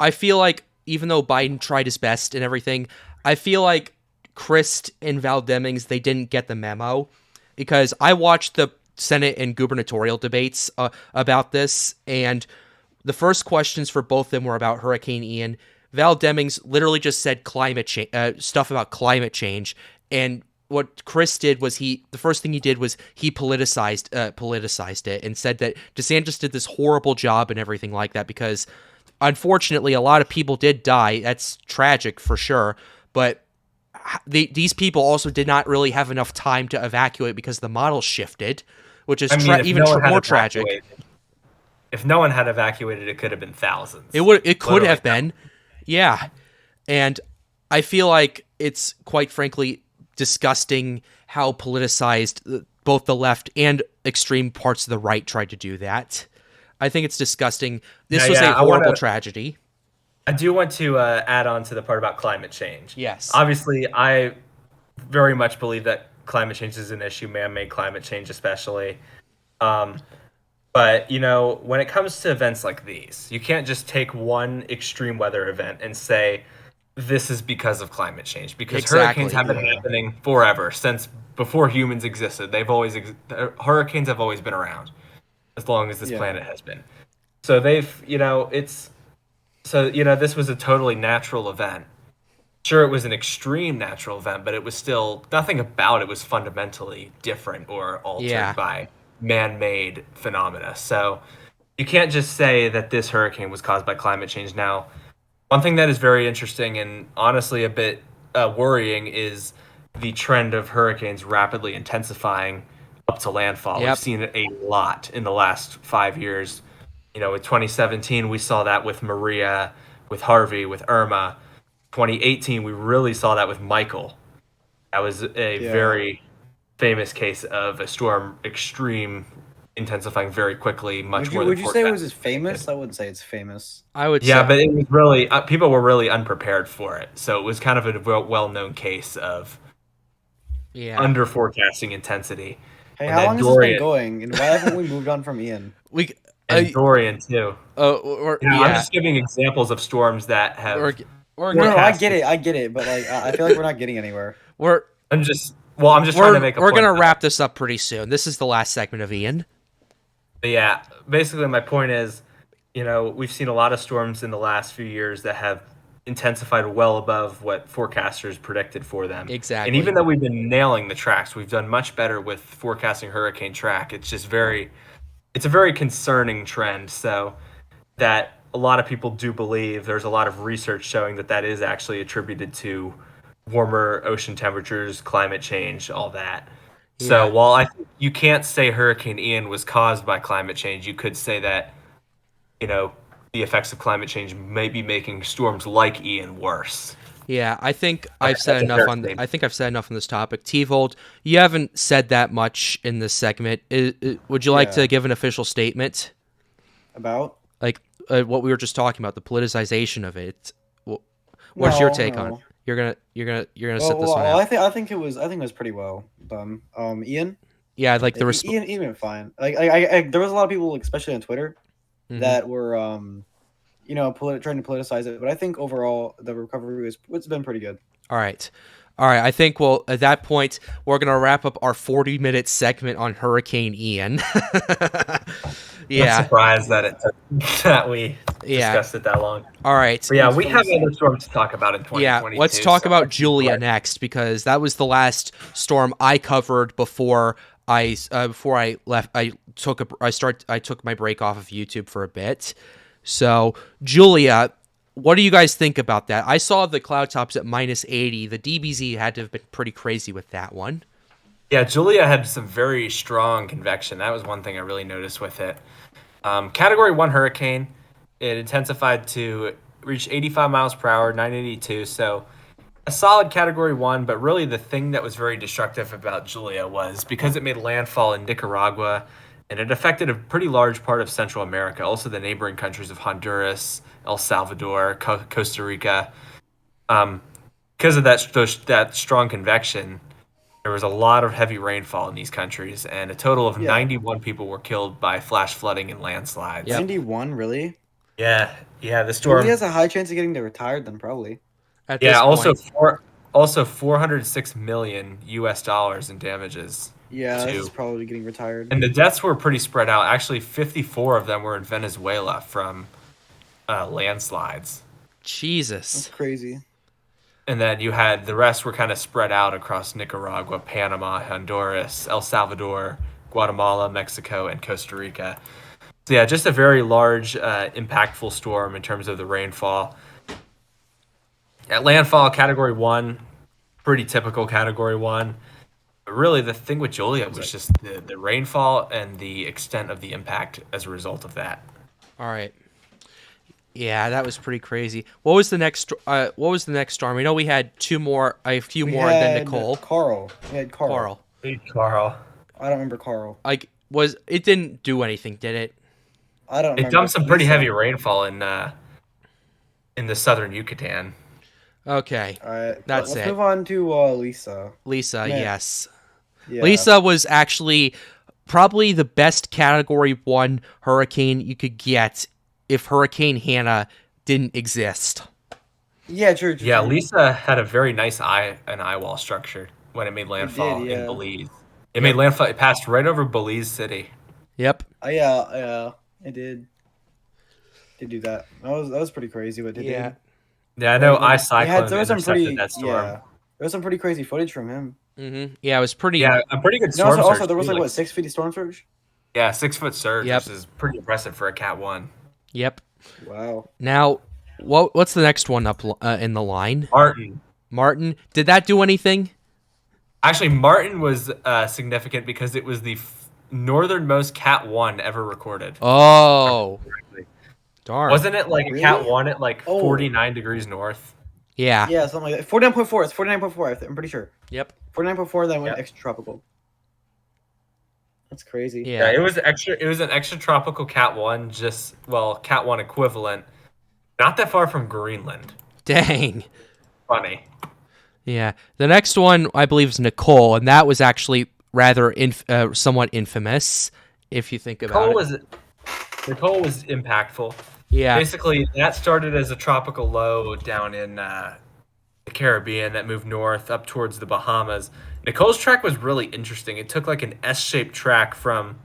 I feel like even though Biden tried his best and everything, I feel like Christ and Val Demings, they didn't get the memo, because I watched the Senate and gubernatorial debates about this, and the first questions for both of them were about Hurricane Ian. Val Demings literally just said climate change, stuff about climate change, and what Chris did was the first thing he did was he politicized it and said that DeSantis did this horrible job and everything like that, because unfortunately a lot of people did die. That's tragic for sure, but these people also did not really have enough time to evacuate because the model shifted, which is more tragic. If no one had evacuated, it could have been thousands. It could have been. Yeah. And I feel like it's quite frankly disgusting how politicized both the left and extreme parts of the right tried to do that. I think it's disgusting. This was a horrible tragedy. I do want to add on to the part about climate change. Yes. Obviously, I very much believe that climate change is an issue, man-made climate change especially. But, when it comes to events like these, you can't just take one extreme weather event and say, this is because of climate change, because hurricanes have been happening forever, since before humans existed. Hurricanes have always been around as long as this planet has been. So this was a totally natural event. Sure, it was an extreme natural event, but it was still, nothing about it was fundamentally different or altered by man-made phenomena. So you can't just say that this hurricane was caused by climate change. Now, one thing that is very interesting and honestly a bit worrying is the trend of hurricanes rapidly intensifying up to landfall. We've seen it a lot in the last 5 years. With 2017, we saw that with Maria, with Harvey, with Irma. 2018, we really saw that with Michael. That was a very famous case of a storm extreme intensifying very quickly, much more than would you say it was as famous? I wouldn't say it's famous. I would say. Yeah, but it was really, people were really unprepared for it. So it was kind of a well-known case of under forecasting intensity. Hey, how long has this been going? And why haven't we moved on from Ian? And Dorian, too. I'm just giving examples of storms that have... I get it, but I feel like we're not getting anywhere. I'm just trying to make a point. We're going to wrap this up pretty soon. This is the last segment of Ian. But yeah, basically my point is, we've seen a lot of storms in the last few years that have intensified well above what forecasters predicted for them. And Exactly. even though we've been nailing the tracks, we've done much better with forecasting hurricane track. It's just it's a very concerning trend. So that a lot of people do believe there's a lot of research showing that is actually attributed to warmer ocean temperatures, climate change, all that. So Yeah. while I think you can't say Hurricane Ian was caused by climate change, you could say that, the effects of climate change may be making storms like Ian worse. Yeah, I think I've That's said a enough fair on. statement. I think I've said enough on this topic. Tvold, you haven't said that much in this segment. Would you like Yeah. to give an official statement, About? like what we were just talking about, the politicization of it? What's your take on it? No. You're gonna sit Well, this one out. I think it was pretty well done. Ian, Yeah, like the Ian went fine. There was a lot of people, especially on Twitter, that were trying to politicize it. But I think overall the recovery it's been pretty good. All right. I think, well, at that point, we're going to wrap up our 40-minute segment on Hurricane Ian. Yeah. I'm surprised that we Yeah. discussed it that long. All right. But yeah, we have other storms to talk about in 2022. Yeah, let's talk so about let's be Julia quick. next, because that was the last storm I covered before I left. I took my break off of YouTube for a bit. So, Julia, what do you guys think about that? I saw the cloud tops at -80. The DBZ had to have been pretty crazy with that one. Yeah, Julia had some very strong convection. That was one thing I really noticed with it. Category 1 hurricane, it intensified to reach 85 miles per hour, 982. So a solid Category 1, but really the thing that was very destructive about Julia was because it made landfall in Nicaragua and it affected a pretty large part of Central America, also the neighboring countries of Honduras, El Salvador, Costa Rica. Because of that strong convection, there was a lot of heavy rainfall in these countries, and a total of 91 people were killed by flash flooding and landslides. Yep. 91, really? Yeah, the storm. He has a high chance of getting retired then, probably. At this also point, $406 million in damages. Yeah, too. he's probably getting retired. And the deaths were pretty spread out. Actually, 54 of them were in Venezuela from landslides. Jesus. That's crazy. And then you had the rest were kind of spread out across Nicaragua, Panama, Honduras, El Salvador, Guatemala, Mexico, and Costa Rica. So yeah, just a very large, impactful storm in terms of the rainfall. At landfall, Category 1, pretty typical Category 1. But really, the thing with Julia was just the rainfall and the extent of the impact as a result of that. All right. Yeah, that was pretty crazy. What was the next storm? We know we had a few more, and then Nicole. Carl. We had Carl. Hey, Carl. I don't remember Carl. It didn't do anything, did it? I don't remember. It dumped some pretty heavy rainfall in the southern Yucatan. Okay. All right. That's Let's it. move on to Lisa. Lisa, Man. yes. Yeah. Lisa was actually probably the best Category 1 hurricane you could get if Hurricane Hannah didn't exist. Yeah, true. Yeah, Lisa had a very nice eye wall structure when it made landfall in Belize. It made landfall. It passed right over Belize City. Yep. Yeah, it did. Did do that. That was pretty crazy what it did. Yeah, I know. Cyclone There was some pretty that storm. there was some pretty crazy footage from him. Mm-hmm. Yeah, it was pretty. Yeah, a pretty good storm surge. Also, there was what 6 feet of storm surge. Yeah, 6 foot surge, Yep. which is pretty impressive for a Cat 1. Yep. Wow. Now, what's the next one up in the line? Martin. Did that do anything? Actually, Martin was significant because it was the northernmost Cat 1 ever recorded. Oh. Darn. Wasn't it like Really? Cat 1 at 49 degrees north? Yeah. Yeah, something like that. 49.4. It's 49.4. I'm pretty sure. Yep. 49.4. Then went extra tropical. That's crazy. Yeah. It was an extra tropical Cat 1, Cat 1 equivalent. Not that far from Greenland. Dang. Funny. Yeah. The next one, I believe, is Nicole, and that was actually rather somewhat infamous, if you think about it. Nicole was impactful. Yeah. Basically, that started as a tropical low down in the Caribbean that moved north up towards the Bahamas. Nicole's track was really interesting. It took like an S-shaped track from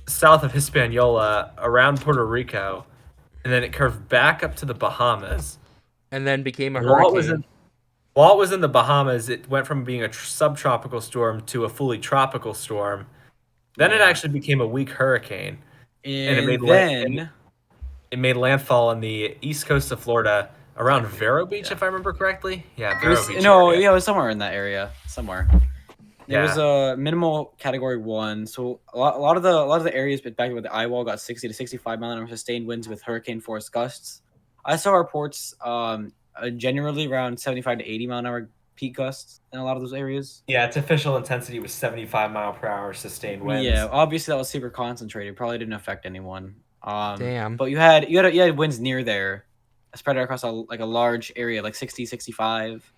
south of Hispaniola, around Puerto Rico, and then it curved back up to the Bahamas. And then became a While hurricane. while it was in the Bahamas, it went from being a subtropical storm to a fully tropical storm. Then it Yeah. actually became a weak hurricane, and And then it made landfall on the east coast of Florida around Vero Beach, if I remember correctly. Yeah, it Vero was Beach. no, area. yeah, it was somewhere in that area, somewhere. It was a minimal category 1, so a lot of the areas back with the eye wall got 60 to 65 mile an hour sustained winds with hurricane force gusts. I saw reports generally around 75 to 80 mile an hour peak gusts in a lot of those areas. Yeah, its official intensity was 75 mile per hour sustained winds. Yeah, obviously that was super concentrated. Probably didn't affect anyone. Damn. But you had winds near there, spread across a large area, like 60, 65,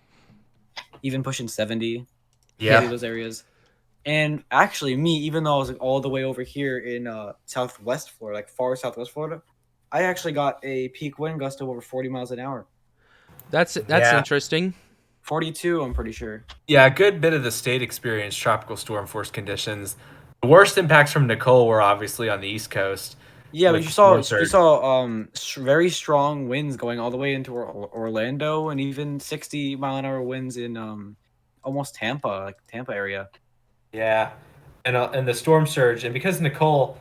even pushing 70. Yeah. Those areas. And actually, even though I was like all the way over here in southwest Florida, like far southwest Florida, I actually got a peak wind gust of over 40 miles an hour. That's Yeah. interesting. 42, I'm pretty sure. Yeah, a good bit of the state experienced tropical storm force conditions. The worst impacts from Nicole were obviously on the East Coast. Yeah, but with you saw storm surge. very strong winds going all the way into Orlando, and even 60 mile an hour winds in almost Tampa, like Tampa area. Yeah, and the storm surge, and because Nicole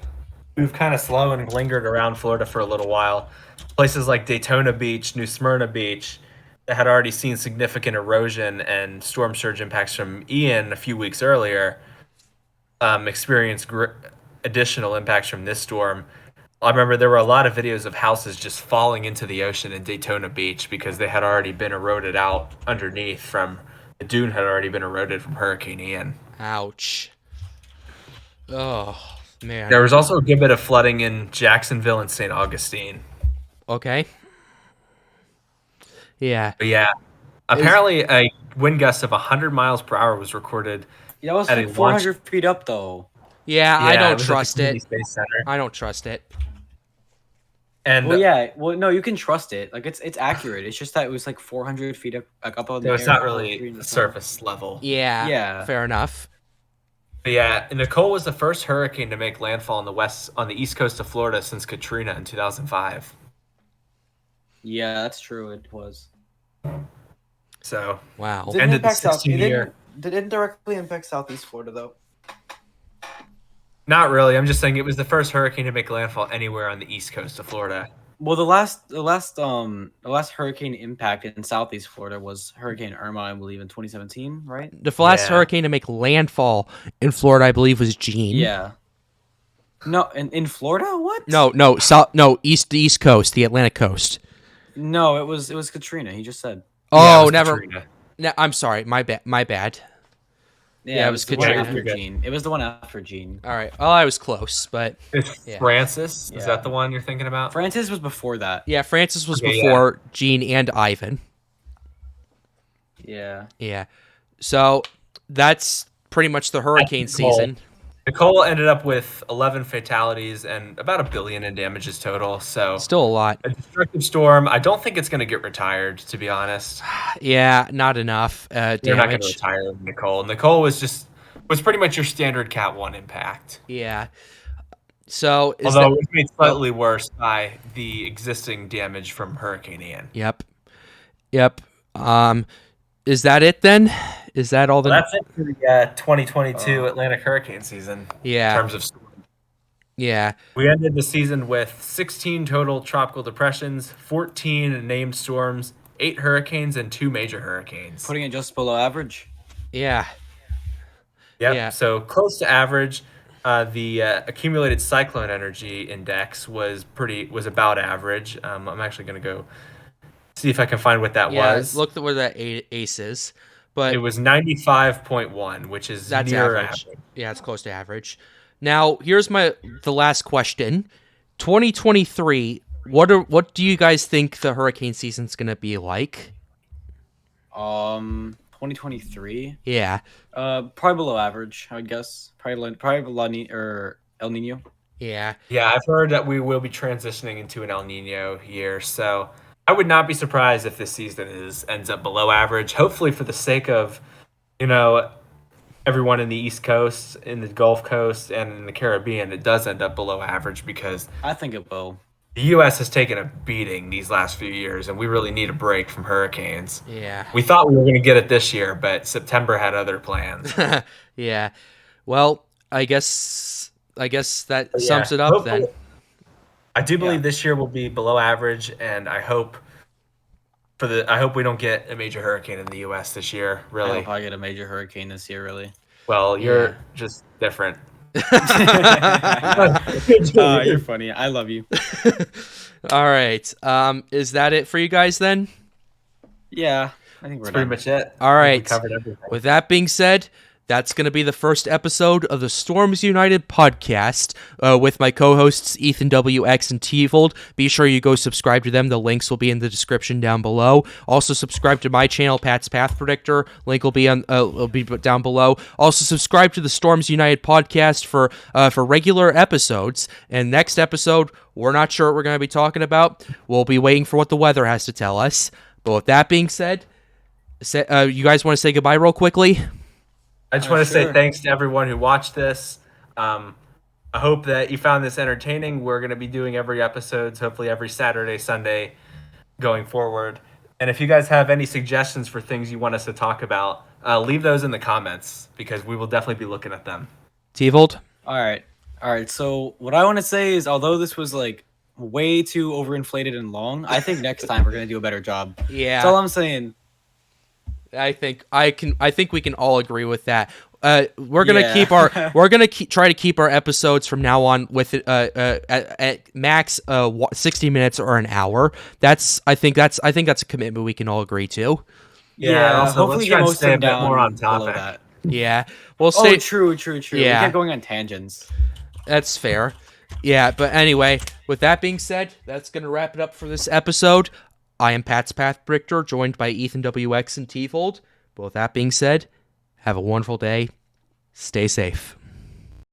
moved kind of slow and lingered around Florida for a little while, places like Daytona Beach, New Smyrna Beach, that had already seen significant erosion and storm surge impacts from Ian a few weeks earlier, experienced additional impacts from this storm. I remember there were a lot of videos of houses just falling into the ocean in Daytona Beach because they had already been eroded out underneath from the dune had already been eroded from Hurricane Ian. Ouch. Oh, man. There was also a good bit of flooding in Jacksonville and St. Augustine. Okay. Yeah. But yeah, apparently a wind gust of 100 miles per hour was recorded. Yeah, that was At like a 400 feet up, though. Yeah, I it don't was at the trust Kennedy it. Space Center. I don't trust it. And Well, yeah. Well, no, you can trust it. Like it's accurate. It's just that it was like 400 feet up, like up on the no, air. it's not 400 feet really in the sky. surface level. Yeah. Yeah. Fair enough. But yeah, Nicole was the first hurricane to make landfall on the east coast of Florida since Katrina in 2005. Yeah, that's true. It was. So Wow. Didn't ended the impact South. 16 year. Didn't directly impact Southeast Florida though. Not really. I'm just saying it was the first hurricane to make landfall anywhere on the east coast of Florida. Well, the last hurricane impact in Southeast Florida was Hurricane Irma, I believe, in 2017, right? The last Yeah. hurricane to make landfall in Florida, I believe, was Gene. Yeah. No, in Florida, what? No, the East Coast, the Atlantic coast. No, it was Katrina. He just said. Yeah, it Oh, was never. Katrina. No, I'm sorry. My bad. Yeah, it was the one Katrina. after Gene. It was the one after Gene. All right. Well, I was close, but It's Yeah. Francis. Is Yeah. that the one you're thinking about? Francis was before that. yeah, Francis was Okay, before Gene and Ivan. Yeah. Yeah. So that's pretty much the hurricane That's Nicole. season. Nicole ended up with 11 fatalities and about $1 billion in damages total. So Still a lot. a destructive storm. I don't think it's going to get retired, to be honest. Yeah, not enough They're not going to damage. retire Nicole. Nicole was pretty much your standard Cat 1 impact. Yeah. So is Although that, it was made slightly worse by the existing damage from Hurricane Ian. Yep. Is that it then? Is that all the? Well, that's it for the 2022 Atlantic hurricane season Yeah. in terms of storms. Yeah. We ended the season with 16 total tropical depressions, 14 named storms, 8 hurricanes, and 2 major hurricanes. Putting it just below average. Yeah. Yep. yeah. So close to average. The accumulated cyclone energy index was about average. I'm actually going to go see if I can find what that Yeah. was. Look where that ace is, but It was 95.1, which is that's near average. Yeah, it's close to average. Now, here's the last question. 2023, what do you guys think the hurricane season's going to be like? 2023. Yeah. Probably below average, I would guess. Probably El Nino. Yeah. Yeah, I've heard that we will be transitioning into an El Nino year, so I would not be surprised if this season ends up below average. Hopefully, for the sake of, everyone in the East Coast, in the Gulf Coast, and in the Caribbean, it does end up below average because I think it will. the U.S. has taken a beating these last few years, and we really need a break from hurricanes. Yeah. We thought we were going to get it this year, but September had other plans. Yeah. Well, I guess that But sums yeah, it up hopefully- then. I do believe this year will be below average, and I hope we don't get a major hurricane in the U.S. this year. I Really. hope I get a major hurricane this year. Really. Well, you're Yeah. just different. You're funny. I love you. All right. Is that it for you guys then? Yeah, I think we're That's pretty done. much it. All I think right. we covered everything. With that being said, that's going to be the first episode of the Storms United podcast with my co-hosts EthanWX and Tvold. Be sure you go subscribe to them. The links will be in the description down below. Also subscribe to my channel, patspathpredictor. Link will be down below. Also subscribe to the Storms United podcast for regular episodes. And next episode, we're not sure what we're going to be talking about. We'll be waiting for what the weather has to tell us. But with that being said, you guys want to say goodbye real quickly? I just want to say Sure. thanks to everyone who watched this. I hope that you found this entertaining. We're going to be doing every episodes, hopefully every Saturday, Sunday going forward. And if you guys have any suggestions for things you want us to talk about, leave those in the comments because we will definitely be looking at them. Tvold? All right. So what I want to say is, although this was like way too overinflated and long, I think next time we're gonna do a better job. Yeah. That's all I'm saying. I think we can all agree with that. We're gonna Yeah. try to keep our episodes from now on with at max 60 minutes or an hour. I think that's a commitment we can all agree to. Also, hopefully let's get try and most stay of a them bit down more on below topic. that. Yeah, we'll Oh, say true. Yeah. We kept going on tangents. that's fair. Yeah, but anyway, with that being said, that's gonna wrap it up for this episode. I am patspathpredictor, joined by EthanWX and Tvold. But with that being said, have a wonderful day. Stay safe.